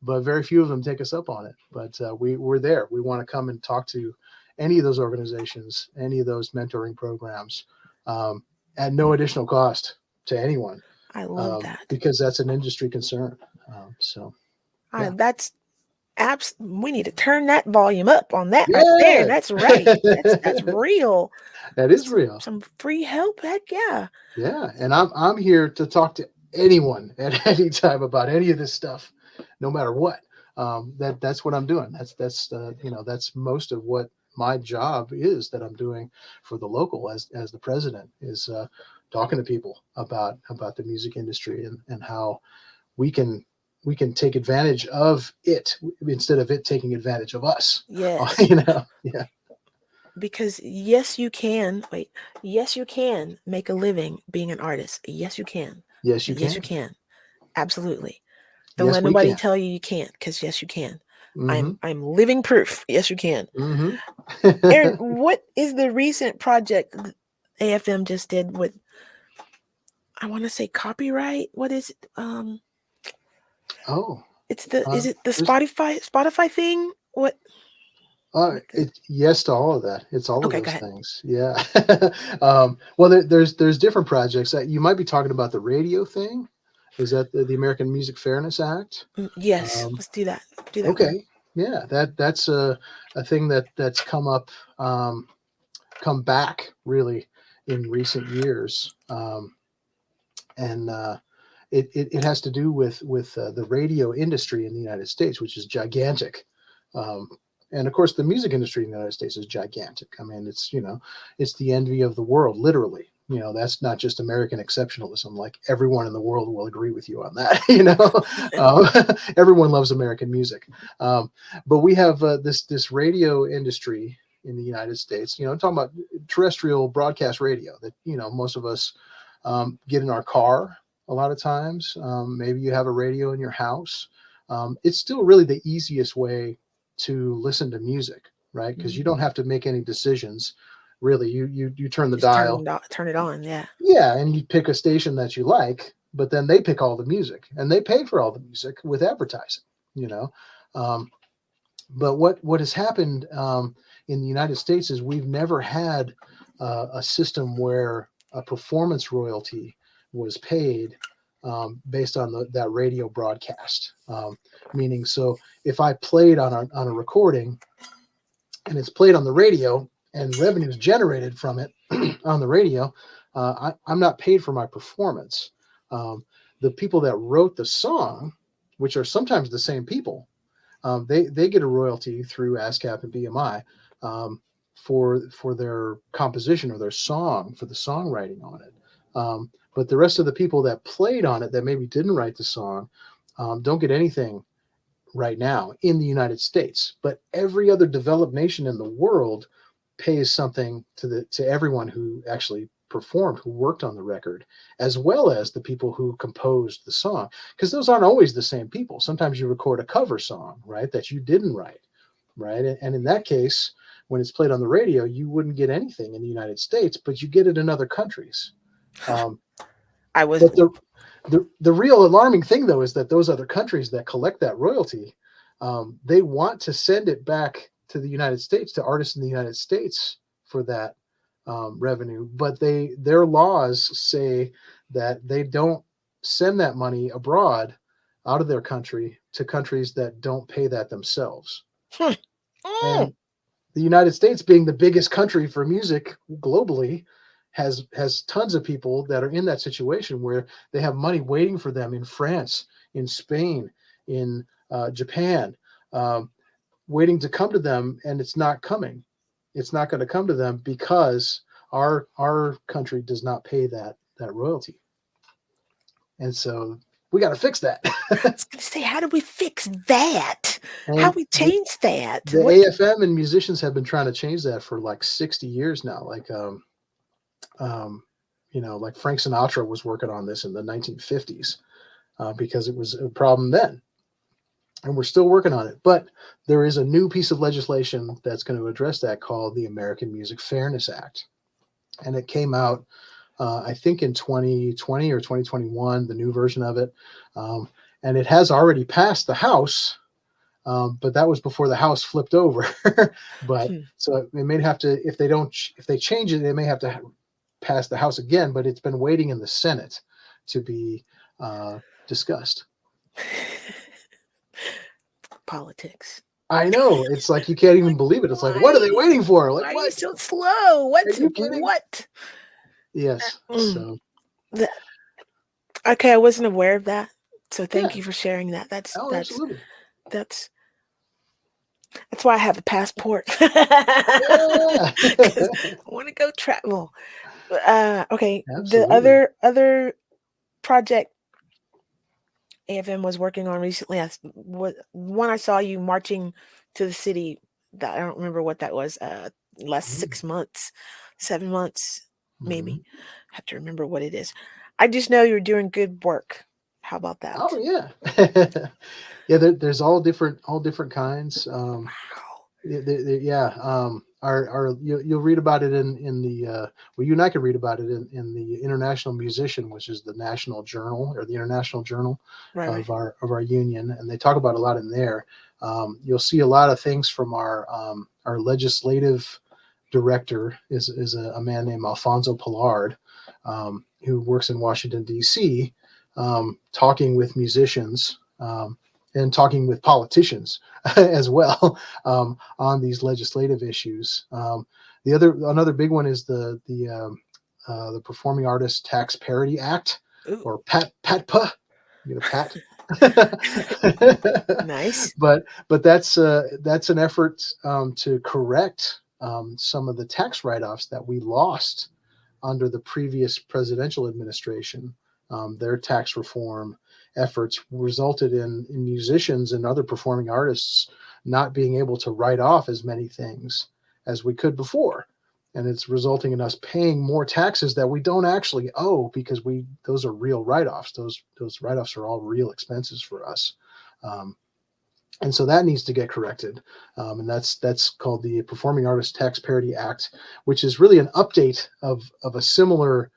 [SPEAKER 2] But very few of them take us up on it. But we're there. We want to come and talk to any of those organizations, any of those mentoring programs, at no additional cost to anyone,
[SPEAKER 1] I love that.
[SPEAKER 2] because that's an industry concern. So, yeah.
[SPEAKER 1] That's we need to turn that volume up on that right there.
[SPEAKER 2] Yeah,
[SPEAKER 1] That's right. That's real.
[SPEAKER 2] that is real.
[SPEAKER 1] Some free help. Heck yeah.
[SPEAKER 2] Yeah, and I'm here to talk to anyone at any time about any of this stuff, no matter what. That's what I'm doing. That's most of what my job is, that I'm doing for the local as the president, is talking to people about the music industry, and how we can take advantage of it instead of it taking advantage of us.
[SPEAKER 1] Yes.
[SPEAKER 2] Yeah.
[SPEAKER 1] Because yes, you can. Wait. Yes, you can make a living being an artist. Yes, you can.
[SPEAKER 2] Yes, you
[SPEAKER 1] Yes, you
[SPEAKER 2] can.
[SPEAKER 1] can. Absolutely. Don't
[SPEAKER 2] Yes,
[SPEAKER 1] let
[SPEAKER 2] we
[SPEAKER 1] nobody
[SPEAKER 2] can.
[SPEAKER 1] tell you you can't, because yes, you can.
[SPEAKER 2] Mm-hmm.
[SPEAKER 1] I'm living proof. Yes, you can.
[SPEAKER 2] Mm-hmm.
[SPEAKER 1] Aaron, what is the recent project AFM just did with I want to say copyright. What is it?
[SPEAKER 2] Oh,
[SPEAKER 1] It's the is it the
[SPEAKER 2] there's
[SPEAKER 1] Spotify thing? What?
[SPEAKER 2] yes to all of that. It's all of
[SPEAKER 1] Okay, go
[SPEAKER 2] those
[SPEAKER 1] ahead.
[SPEAKER 2] things. Yeah. Well, there's different projects that you might be talking about. The radio thing. Is that the American Music Fairness Act?
[SPEAKER 1] Yes,
[SPEAKER 2] Um,
[SPEAKER 1] let's do that. Do that one.
[SPEAKER 2] okay. Yeah, that's a thing that's come back really in recent years, and it has to do with the radio industry in the United States, which is gigantic. Um, and of course, the music industry in the United States is gigantic. I mean, it's the envy of the world, literally. That's not just American exceptionalism. Like everyone in the world will agree with you on that. Everyone loves American music. Um, but we have this radio industry in the United States. I'm talking about terrestrial broadcast radio that most of us get in our car a lot of times. Maybe you have a radio in your house. It's still really the easiest way to listen to music, right? Because you don't have to make any decisions. Really, you turn the
[SPEAKER 1] Just
[SPEAKER 2] dial,
[SPEAKER 1] turn it on. Yeah.
[SPEAKER 2] yeah, and you pick a station that you like, but then they pick all the music and they pay for all the music with advertising. You know, um, but what has happened in the United States is we've never had a system where a performance royalty was paid based on that radio broadcast. Meaning, so if I played on a recording and it's played on the radio and revenue is generated from it on the radio, I'm not paid for my performance. Um, the people that wrote the song, which are sometimes the same people, they get a royalty through ASCAP and BMI for their composition or their song, for the songwriting on it. But the rest of the people that played on it that maybe didn't write the song don't get anything right now in the United States. But every other developed nation in the world pays something to everyone who actually performed, who worked on the record, as well as the people who composed the song, because those aren't always the same people. Sometimes you record a cover song, right, that you didn't write, right? And in that case, when it's played on the radio, you wouldn't get anything in the United States, but you get it in other countries. um,
[SPEAKER 1] I was.
[SPEAKER 2] but the real alarming thing, though, is that those other countries that collect that royalty, they want to send it back to the United States, to artists in the United States for that revenue. But their laws say that they don't send that money abroad out of their country to countries that don't pay that themselves.
[SPEAKER 1] Hmm.
[SPEAKER 2] And the United States, being the biggest country for music globally, has tons of people that are in that situation where they have money waiting for them in France, in Spain, in Japan, waiting to come to them, and it's not coming. It's not going to come to them because our country does not pay that royalty, and so we got to fix that.
[SPEAKER 1] I was going to say, how do we fix that? How
[SPEAKER 2] And
[SPEAKER 1] we change that?
[SPEAKER 2] the
[SPEAKER 1] What?
[SPEAKER 2] AFM and musicians have been trying to change that for like 60 years now. Um, like Frank Sinatra was working on this in the 1950s because it was a problem then. And we're still working on it. But there is a new piece of legislation that's going to address that called the American Music Fairness Act. And it came out, I think, in 2020 or 2021, the new version of it. And it has already passed the House. But that was before the House flipped over. But
[SPEAKER 1] Hmm.
[SPEAKER 2] so they may have to, if they change it, they may have to pass the House again. But it's been waiting in the Senate to be discussed.
[SPEAKER 1] Politics.
[SPEAKER 2] I know, it's like you can't even believe it. It's like, what are they waiting for? Like,
[SPEAKER 1] Why are you
[SPEAKER 2] what?
[SPEAKER 1] so slow?
[SPEAKER 2] Are you kidding?
[SPEAKER 1] What?
[SPEAKER 2] Yes.
[SPEAKER 1] Mm.
[SPEAKER 2] So
[SPEAKER 1] The- okay, I wasn't aware of that. So thank
[SPEAKER 2] yeah.
[SPEAKER 1] you for sharing that.
[SPEAKER 2] Oh, absolutely.
[SPEAKER 1] That's why I have a passport.
[SPEAKER 2] Yeah.
[SPEAKER 1] Because I want to go travel. Okay, the
[SPEAKER 2] Absolutely.
[SPEAKER 1] other project AFM was working on recently, one I saw you marching to the city. That I don't remember what that was. Last 6 months, 7 months, maybe.
[SPEAKER 2] Mhm.
[SPEAKER 1] I have to remember what it is. I just know you're doing good work. How about that?
[SPEAKER 2] Oh yeah. Yeah. There's all different kinds.
[SPEAKER 1] Wow.
[SPEAKER 2] Yeah. you'll read about it in the well, you and I can read about it in the International Musician, which is the national journal or the international journal
[SPEAKER 1] Right.
[SPEAKER 2] of our union, and they talk about a lot in there. You'll see a lot of things from our legislative director is a man named Alfonso Pallard, who works in Washington D.C., talking with musicians. And talking with politicians as well on these legislative issues. Another big one is the Performing Artists Tax Parity Act,
[SPEAKER 1] Ooh,
[SPEAKER 2] or PATPA. You get a pat.
[SPEAKER 1] nice.
[SPEAKER 2] But that's an effort to correct some of the tax write-offs that we lost under the previous presidential administration. Their tax reform efforts resulted in musicians and other performing artists not being able to write off as many things as we could before. And it's resulting in us paying more taxes that we don't actually owe, because those are real write-offs. Those write-offs are all real expenses for us. And so that needs to get corrected. And that's called the Performing Artists Tax Parity Act, which is really an update of a similar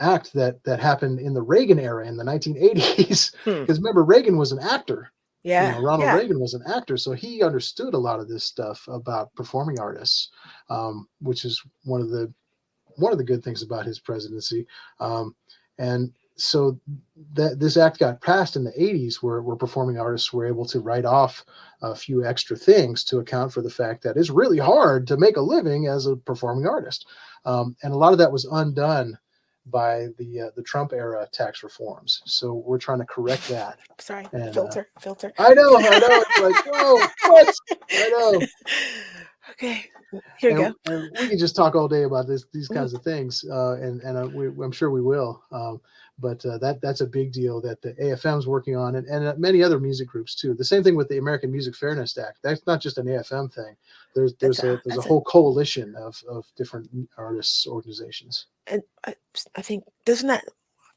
[SPEAKER 2] act that happened in the Reagan era in the 1980s. Because remember, Reagan was an actor.
[SPEAKER 1] Yeah.
[SPEAKER 2] Ronald
[SPEAKER 1] yeah.
[SPEAKER 2] Reagan was an actor, so he understood a lot of this stuff about performing artists, which is one of the good things about his presidency. And so that this act got passed in the 80s, where performing artists were able to write off a few extra things to account for the fact that it's really hard to make a living as a performing artist. And a lot of that was undone by the Trump era tax reforms. So we're trying to correct that.
[SPEAKER 1] Sorry.
[SPEAKER 2] And,
[SPEAKER 1] Filter.
[SPEAKER 2] I know. It's like, whoa, what? I know.
[SPEAKER 1] Okay. Here we go.
[SPEAKER 2] And we can just talk all day about these kinds of things, and I'm sure we will. But that's a big deal that the AFM is working on, and many other music groups too. The same thing with the American Music Fairness Act. That's not just an AFM thing. There's a whole coalition of different artists organizations.
[SPEAKER 1] And I think, doesn't that,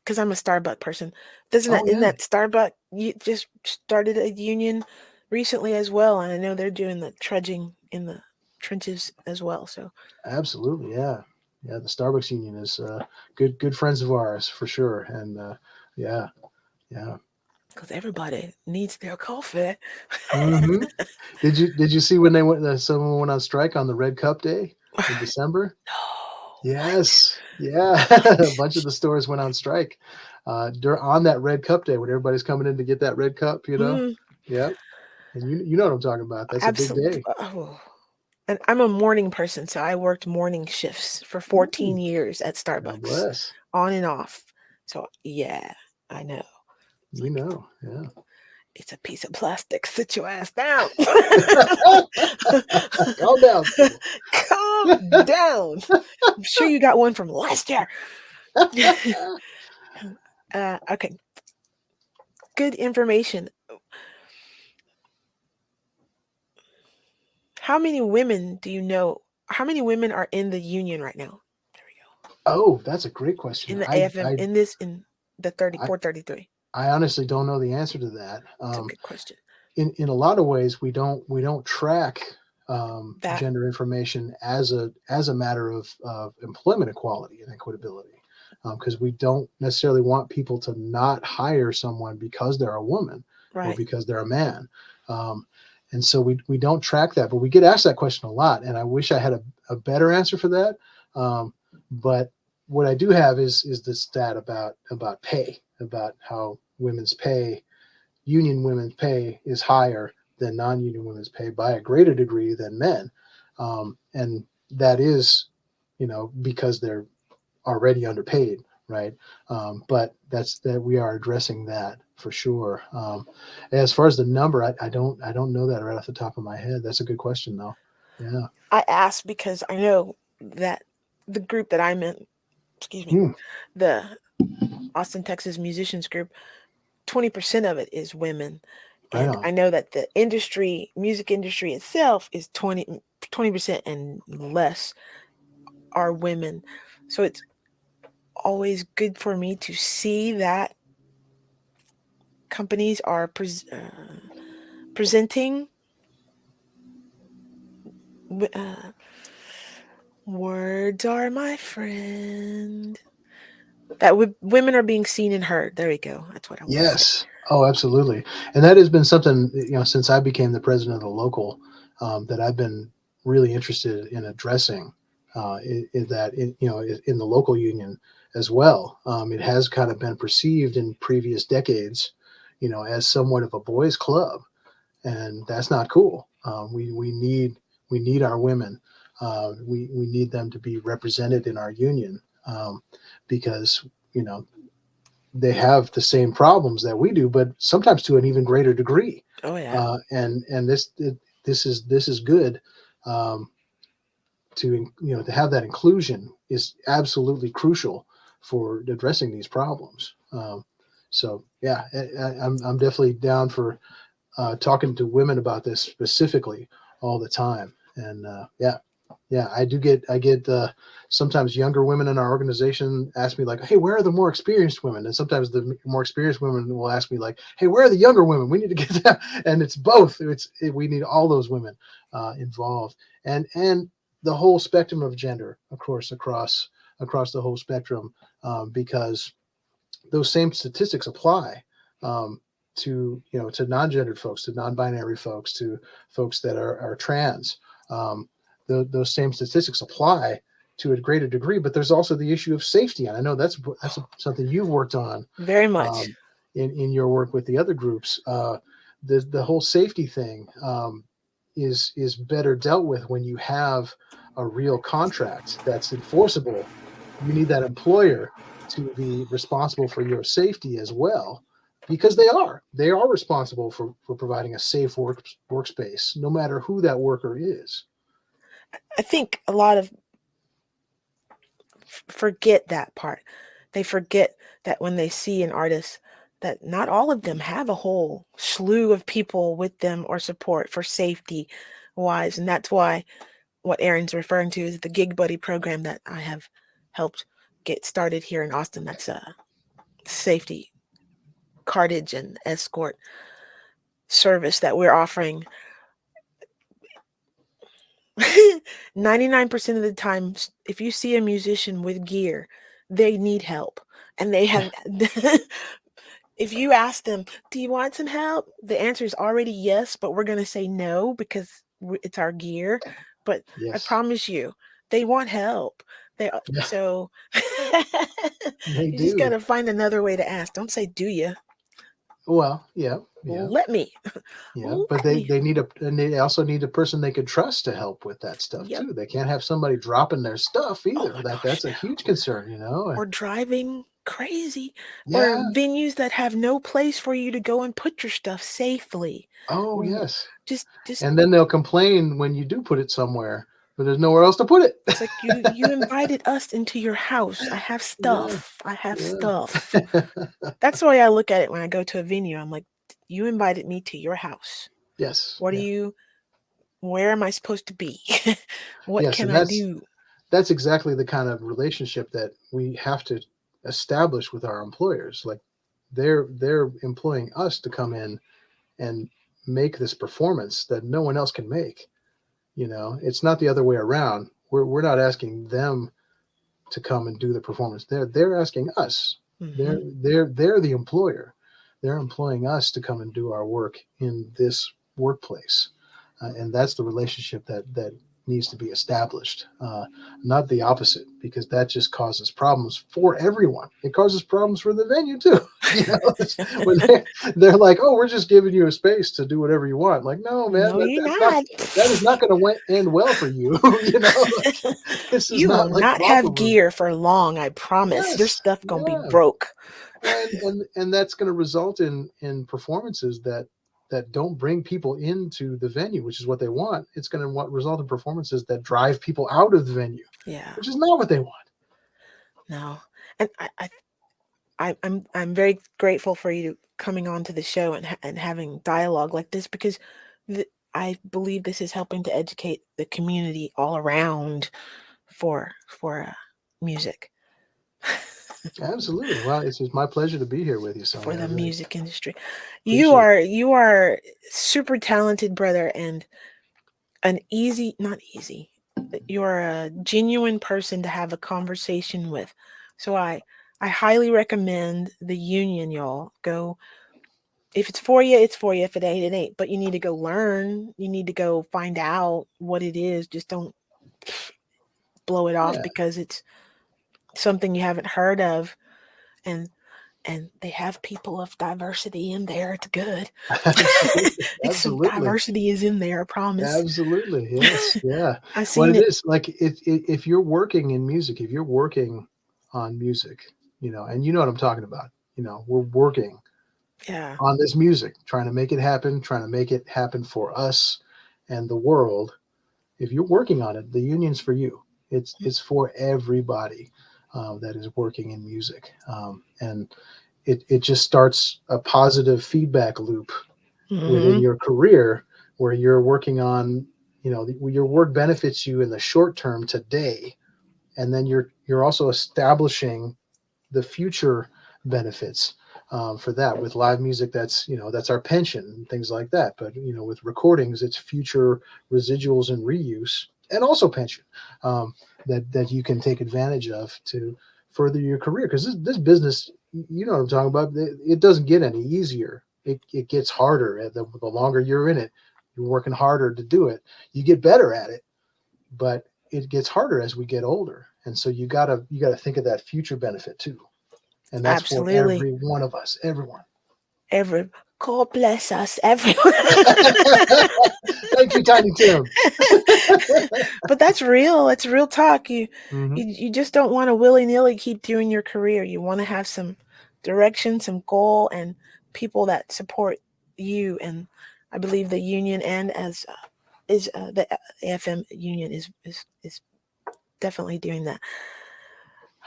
[SPEAKER 1] because I'm a Starbucks person, doesn't
[SPEAKER 2] Oh,
[SPEAKER 1] that, in
[SPEAKER 2] yeah.
[SPEAKER 1] that Starbucks, you just started a union recently as well, and I know they're doing the trudging in the trenches as well. So
[SPEAKER 2] Absolutely, yeah. The Starbucks union is good friends of ours for sure, and yeah.
[SPEAKER 1] because everybody needs their coffee.
[SPEAKER 2] Mm-hmm. Did you see when someone went on strike on the Red Cup Day in December?
[SPEAKER 1] No.
[SPEAKER 2] Yes, yeah. A bunch of the stores went on strike on that Red Cup Day when everybody's coming in to get that red cup. Yep. And you know what I'm talking about. That's a big
[SPEAKER 1] Absolutely.
[SPEAKER 2] day.
[SPEAKER 1] Oh. And I'm a morning person, so I worked morning shifts for 14 years at
[SPEAKER 2] God
[SPEAKER 1] Starbucks,
[SPEAKER 2] bless.
[SPEAKER 1] on and off. So yeah, I know.
[SPEAKER 2] Yeah.
[SPEAKER 1] It's a piece of plastic. Sit your ass down.
[SPEAKER 2] Calm down, Sybil.
[SPEAKER 1] Calm down. I'm sure you got one from last year. Okay. Good information. How many women do you know? How many women are in the union right now? There we go.
[SPEAKER 2] Oh, that's a great question.
[SPEAKER 1] In the AFM, in the 3433.
[SPEAKER 2] I honestly don't know the answer to that.
[SPEAKER 1] That's a good question.
[SPEAKER 2] In a lot of ways, we don't track
[SPEAKER 1] That.
[SPEAKER 2] gender information as a matter of employment equality and equitability, because we don't necessarily want people to not hire someone because they're a woman or
[SPEAKER 1] Right.
[SPEAKER 2] because they're a man. And so we don't track that, but we get asked that question a lot, and I wish I had a better answer for that. But what I do have is the stat about pay, about how union women's pay is higher than non-union women's pay by a greater degree than men. And that is, because they're already underpaid, right? But that we are addressing that for sure. As far as the number, I don't know that right off the top of my head. That's a good question though. Yeah.
[SPEAKER 1] I asked because I know that the group that I'm in, the Austin, Texas musicians group, 20% of it is women.
[SPEAKER 2] Right
[SPEAKER 1] And
[SPEAKER 2] on.
[SPEAKER 1] I know that the music industry itself is 20% and less are women. So it's always good for me to see that companies are presenting Words are my friend. That women are being seen and heard. There we go. That's what I want to say.
[SPEAKER 2] Yes. Oh, absolutely. And that has been something, since I became the president of the local, that I've been really interested in addressing, in that, in the local union as well. It has kind of been perceived in previous decades, as somewhat of a boys' club, and that's not cool. We need our women. We need them to be represented in our union, because you know they have the same problems that we do, but sometimes to an even greater degree.
[SPEAKER 1] Oh yeah.
[SPEAKER 2] And this is good. Um, to have that inclusion is absolutely crucial for addressing these problems. So yeah, I'm definitely down for talking to women about this specifically all the time. And yeah, I get sometimes younger women in our organization ask me like, hey, where are the more experienced women? And sometimes the more experienced women will ask me like, hey, where are the younger women? We need to get that. And it's both. We need all those women involved, and the whole spectrum of gender, of course, across the whole spectrum, because those same statistics apply, to non-gendered folks, to non-binary folks, to folks that are trans. Um, those same statistics apply to a greater degree, but there's also the issue of safety, and I know that's something you've worked on,
[SPEAKER 1] Very much.
[SPEAKER 2] um, in your work with the other groups. The whole safety thing, is better dealt with when you have a real contract that's enforceable. You need that employer to be responsible for your safety as well, because they are responsible for providing a safe workspace, no matter who that worker is.
[SPEAKER 1] I think a lot of forget that part. They forget that when they see an artist, that not all of them have a whole slew of people with them or support for safety wise. And that's why what Aaron's referring to is the Gig Buddy program that I have helped get started here in Austin. That's a safety cartage and escort service that we're offering. 99% of the time, if you see a musician with gear, they need help. And they have, if you ask them, do you want some help? The answer is already yes, but we're going to say no because it's our gear. But I
[SPEAKER 2] Yes,
[SPEAKER 1] promise you, they want help.
[SPEAKER 2] yeah,
[SPEAKER 1] So
[SPEAKER 2] they
[SPEAKER 1] you just got
[SPEAKER 2] do.
[SPEAKER 1] to find another way to ask. Don't say, do you?
[SPEAKER 2] Well, yeah, yeah.
[SPEAKER 1] Let me.
[SPEAKER 2] Yeah, but
[SPEAKER 1] Let
[SPEAKER 2] they
[SPEAKER 1] me.
[SPEAKER 2] they need and they also need a person they could trust to help with that stuff
[SPEAKER 1] Yep.
[SPEAKER 2] too. They can't have somebody dropping their stuff
[SPEAKER 1] Oh
[SPEAKER 2] either.
[SPEAKER 1] my
[SPEAKER 2] That's
[SPEAKER 1] gosh,
[SPEAKER 2] a
[SPEAKER 1] no.
[SPEAKER 2] huge concern. And
[SPEAKER 1] Or driving crazy, or
[SPEAKER 2] yeah.
[SPEAKER 1] venues that have no place for you to go and put your stuff safely.
[SPEAKER 2] Oh,
[SPEAKER 1] W-
[SPEAKER 2] yes.
[SPEAKER 1] just
[SPEAKER 2] And then they'll complain when you do put it somewhere, but there's nowhere else to put it.
[SPEAKER 1] it's like you invited us into your house. I have
[SPEAKER 2] Yeah,
[SPEAKER 1] stuff. I have stuff.
[SPEAKER 2] yeah.
[SPEAKER 1] That's the way I look at it when I go to a venue. I'm like, you invited me to your house.
[SPEAKER 2] Yes,
[SPEAKER 1] What do
[SPEAKER 2] yeah.
[SPEAKER 1] you? Where am I supposed to be? What
[SPEAKER 2] Yes,
[SPEAKER 1] can
[SPEAKER 2] and
[SPEAKER 1] I
[SPEAKER 2] that's
[SPEAKER 1] do?
[SPEAKER 2] that's exactly the kind of relationship that we have to establish with our employers. Like they're employing us to come in and make this performance that no one else can make. It's not the other way around. We're not asking them to come and do the performance. They're asking us.
[SPEAKER 1] Hmm.
[SPEAKER 2] They're the employer. They're employing us to come and do our work in this workplace, and that's the relationship that needs to be established, not the opposite, because that just causes problems for everyone. It causes problems for the venue too. When they're like, "Oh, we're just giving you a space to do whatever you want." Like, no, man,
[SPEAKER 1] No, you're not.
[SPEAKER 2] that is not going to end well for you. Like, this is
[SPEAKER 1] You will
[SPEAKER 2] not like
[SPEAKER 1] not
[SPEAKER 2] locker
[SPEAKER 1] have
[SPEAKER 2] room.
[SPEAKER 1] gear for long, I promise. Your
[SPEAKER 2] Yes,
[SPEAKER 1] stuff gonna be
[SPEAKER 2] yeah.
[SPEAKER 1] broke.
[SPEAKER 2] Well, and that's going to result in performances that don't bring people into the venue, which is what they want. It's going to result in performances that drive people out of the venue,
[SPEAKER 1] Yeah,
[SPEAKER 2] which is not what they want.
[SPEAKER 1] no. And I'm very grateful for you coming on to the show and having dialogue like this because I believe this is helping to educate the community all around for music,
[SPEAKER 2] Absolutely. Well, it's just my pleasure to be here with you,
[SPEAKER 1] for
[SPEAKER 2] Sonia. I
[SPEAKER 1] the
[SPEAKER 2] really
[SPEAKER 1] music industry. You
[SPEAKER 2] appreciate it.
[SPEAKER 1] are super talented, brother, and an easy, not easy, you're a genuine person to have a conversation with. So I highly recommend the union, y'all. Go, if it's for you, it's for you. If it ain't, it ain't. But you need to go learn. You need to go find out what it is. Just don't blow it off
[SPEAKER 2] Yeah.
[SPEAKER 1] because it's something you haven't heard of. And they have people of diversity in there. It's good. It's some
[SPEAKER 2] Absolutely.
[SPEAKER 1] diversity is in there, I promise.
[SPEAKER 2] Absolutely. Yes. Yeah.
[SPEAKER 1] I
[SPEAKER 2] What
[SPEAKER 1] seen
[SPEAKER 2] it
[SPEAKER 1] it.
[SPEAKER 2] is, like, if you're working in music, if you're working on music, and you know what I'm talking about, we're working
[SPEAKER 1] Yeah,
[SPEAKER 2] on this music, trying to make it happen, trying to make it happen for us and the world. If you're working on it, the union's for you. It's for everybody that is working in music, and it just starts a positive feedback loop within
[SPEAKER 1] hmm
[SPEAKER 2] your career where you're working on, your work benefits you in the short term today, and then you're also establishing the future benefits for that with live music. That's our pension and things like that. But with recordings, it's future residuals and reuse, and also pension that you can take advantage of to further your career. Because this business, you know what I'm talking about. It doesn't get any easier. It gets harder. The longer you're in it, you're working harder to do it. You get better at it, but it gets harder as we get older. And so you gotta think of that future benefit too. And that's for
[SPEAKER 1] absolutely.
[SPEAKER 2] every one of us, everyone.
[SPEAKER 1] Every God bless us, everyone.
[SPEAKER 2] Thank you, Tiny Tim.
[SPEAKER 1] But that's real. It's real talk. You
[SPEAKER 2] Hmm.
[SPEAKER 1] you, you just don't want to willy nilly keep doing your career. You want to have some direction, some goal, and people that support you. And I believe the union and as is the AFM union is definitely doing that.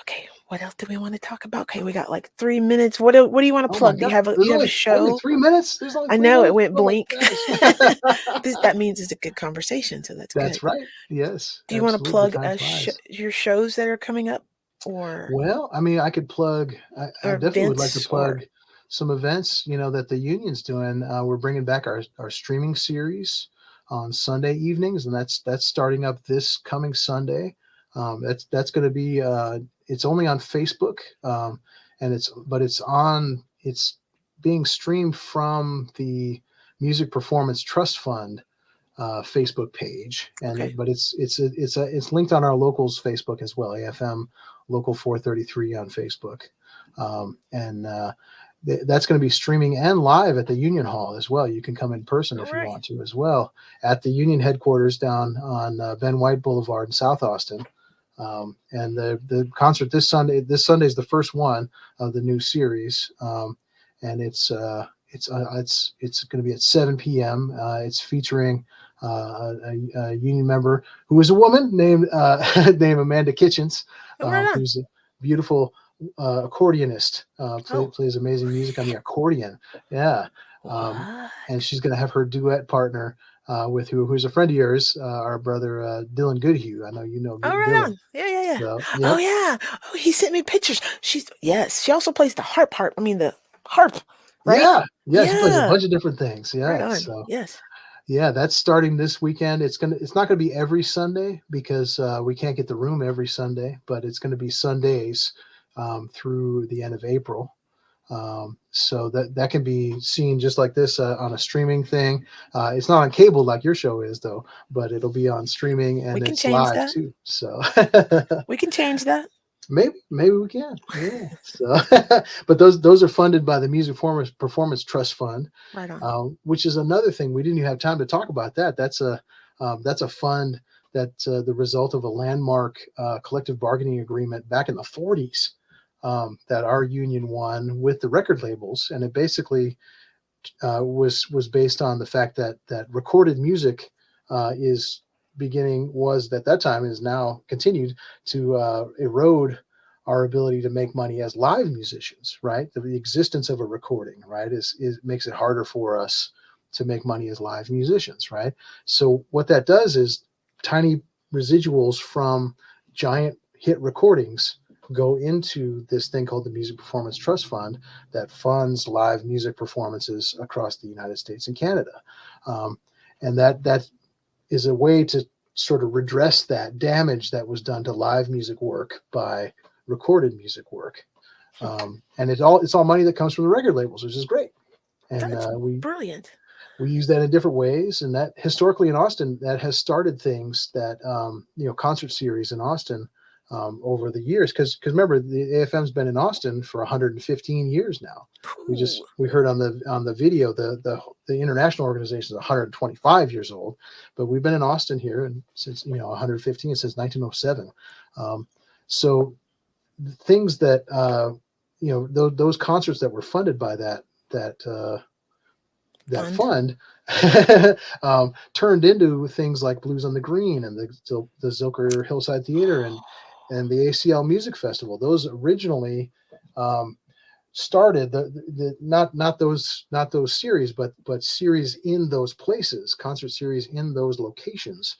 [SPEAKER 1] Okay, what else do we want to talk about? Okay, we got like 3 minutes. What do you want to
[SPEAKER 2] Oh my
[SPEAKER 1] plug? Do
[SPEAKER 2] God.
[SPEAKER 1] you have a
[SPEAKER 2] There's
[SPEAKER 1] a
[SPEAKER 2] only
[SPEAKER 1] show?
[SPEAKER 2] 3 minutes. There's only
[SPEAKER 1] I
[SPEAKER 2] three
[SPEAKER 1] know it
[SPEAKER 2] minutes.
[SPEAKER 1] went
[SPEAKER 2] Oh my
[SPEAKER 1] blink.
[SPEAKER 2] gosh.
[SPEAKER 1] That means it's a good conversation, so that's good.
[SPEAKER 2] That's right. Yes,
[SPEAKER 1] Do you want to
[SPEAKER 2] absolutely.
[SPEAKER 1] plug
[SPEAKER 2] Time flies.
[SPEAKER 1] your shows that are coming up, or
[SPEAKER 2] Well, I mean, I could plug. I definitely would like to
[SPEAKER 1] events, or
[SPEAKER 2] plug some events. That the union's doing. We're bringing back our streaming series on Sunday evenings, and that's starting up this coming Sunday. That's going to be. It's only on Facebook, and it's being streamed from the Music Performance Trust Fund Facebook page,
[SPEAKER 1] okay,
[SPEAKER 2] but it's linked on our locals Facebook as well, AFM Local 433 on Facebook, and that's going to be streaming and live at the Union Hall as well. You can come in person
[SPEAKER 1] all
[SPEAKER 2] if you
[SPEAKER 1] right,
[SPEAKER 2] want to as well at the Union headquarters down on Ben White Boulevard in South Austin. And the concert this Sunday. This Sunday is the first one of the new series, and it's going to be at 7 p.m. It's featuring a union member who is a woman named named Amanda Kitchens,
[SPEAKER 1] all right on.
[SPEAKER 2] who's a beautiful accordionist.
[SPEAKER 1] Oh,
[SPEAKER 2] Plays amazing music on the accordion. Yeah, um,
[SPEAKER 1] what?
[SPEAKER 2] and she's going to have her duet partner with who's a friend of yours, our brother Dylan Goodhue. I know you know
[SPEAKER 1] All right
[SPEAKER 2] Dylan.
[SPEAKER 1] on. Yeah, yeah, yeah.
[SPEAKER 2] So
[SPEAKER 1] Oh
[SPEAKER 2] yep,
[SPEAKER 1] yeah. Oh, he sent me pictures. She's yes. She also plays the harp. I mean the harp, right?
[SPEAKER 2] yeah, she plays a
[SPEAKER 1] Yeah.
[SPEAKER 2] bunch of different things.
[SPEAKER 1] Right
[SPEAKER 2] Yeah,
[SPEAKER 1] on.
[SPEAKER 2] so
[SPEAKER 1] Yes.
[SPEAKER 2] yeah, that's starting this weekend. It's not gonna be every Sunday because we can't get the room every Sunday, but it's gonna be Sundays through the end of April. So that can be seen just like this on a streaming thing. It's not on cable like your show is though, but it'll be on streaming
[SPEAKER 1] We
[SPEAKER 2] and
[SPEAKER 1] can
[SPEAKER 2] it's
[SPEAKER 1] change
[SPEAKER 2] live
[SPEAKER 1] that.
[SPEAKER 2] too. So
[SPEAKER 1] We can change that.
[SPEAKER 2] maybe we can. Yeah. So, but those are funded by the Music Performance Trust Fund,
[SPEAKER 1] Right on.
[SPEAKER 2] which is another thing we didn't even have time to talk about. That's a fund that the result of a landmark collective bargaining agreement back in the 40s that our union won with the record labels, and it basically was based on the fact that recorded music is was at that time is now continued to erode our ability to make money as live musicians. Right, the existence of a recording, right, is makes it harder for us to make money as live musicians. Right, so what that does is tiny residuals from giant hit recordings go into this thing called the Music Performance Trust Fund that funds live music performances across the United States and Canada. And that is a way to sort of redress that damage that was done to live music work by recorded music work. And it's all money that comes from the record labels, which is great. And
[SPEAKER 1] That's brilliant.
[SPEAKER 2] we use that in different ways. And that historically in Austin, that has started things that, concert series in Austin over the years. Because remember, the AFM's been in Austin for 115 years now. We heard on the video, the international organization is 125 years old, but we've been in Austin here and since 115 since 1907. So things that those concerts that were funded by that fund turned into things like Blues on the Green and the Zilker Hillside Theater and the ACL Music Festival. Those originally started not those series, but series in those places, concert series in those locations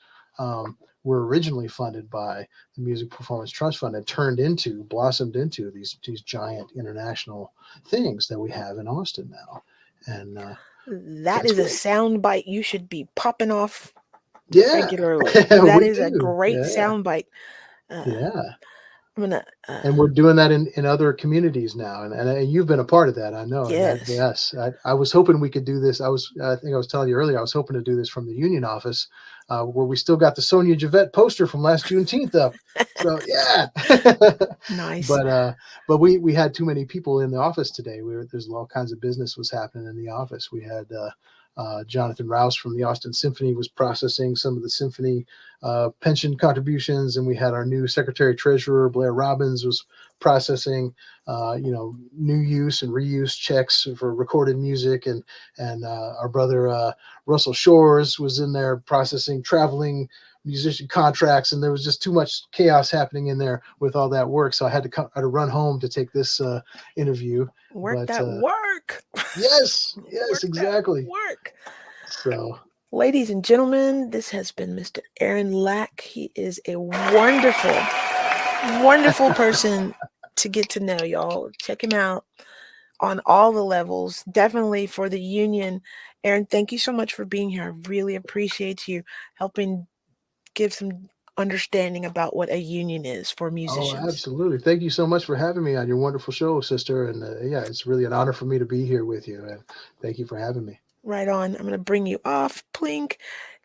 [SPEAKER 2] were originally funded by the Music Performance Trust Fund and blossomed into these giant international things that we have in Austin now. And
[SPEAKER 1] that is great. A sound bite you should be popping off regularly.
[SPEAKER 2] That
[SPEAKER 1] is a great sound bite. I'm gonna,
[SPEAKER 2] and we're doing that in other communities now, and you've been a part of that, I know.
[SPEAKER 1] Yes.
[SPEAKER 2] I was hoping we could do this. I think I was telling you earlier, I was hoping to do this from the union office, where we still got the Sonia Javette poster from last Juneteenth up. So yeah,
[SPEAKER 1] nice.
[SPEAKER 2] But we had too many people in the office today. There's all kinds of business was happening in the office. We had Jonathan Rouse from the Austin Symphony was processing some of the symphony pension contributions, and we had our new secretary treasurer Blair Robbins was processing new use and reuse checks for recorded music, and our brother Russell Shores was in there processing traveling musician contracts, and there was just too much chaos happening in there with all that work, so I had to run home to take this interview.
[SPEAKER 1] Work.
[SPEAKER 2] Yes, exactly.
[SPEAKER 1] Work.
[SPEAKER 2] So,
[SPEAKER 1] ladies and gentlemen, this has been Mr. Aaron Lack. He is a wonderful, wonderful person to get to know, y'all. Check him out on all the levels. Definitely for the union. Aaron, thank you so much for being here. I really appreciate you helping give some understanding about what a union is for musicians.
[SPEAKER 2] Oh, absolutely. Thank you so much for having me on your wonderful show, sister. And it's really an honor for me to be here with you. And thank you for having me.
[SPEAKER 1] Right on. I'm going to bring you off. Plink.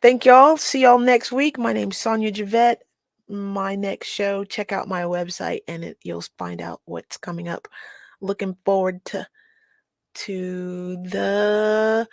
[SPEAKER 1] Thank y'all. See y'all next week. My name's Sonia Javette. My next show, check out my website and you'll find out what's coming up. Looking forward to the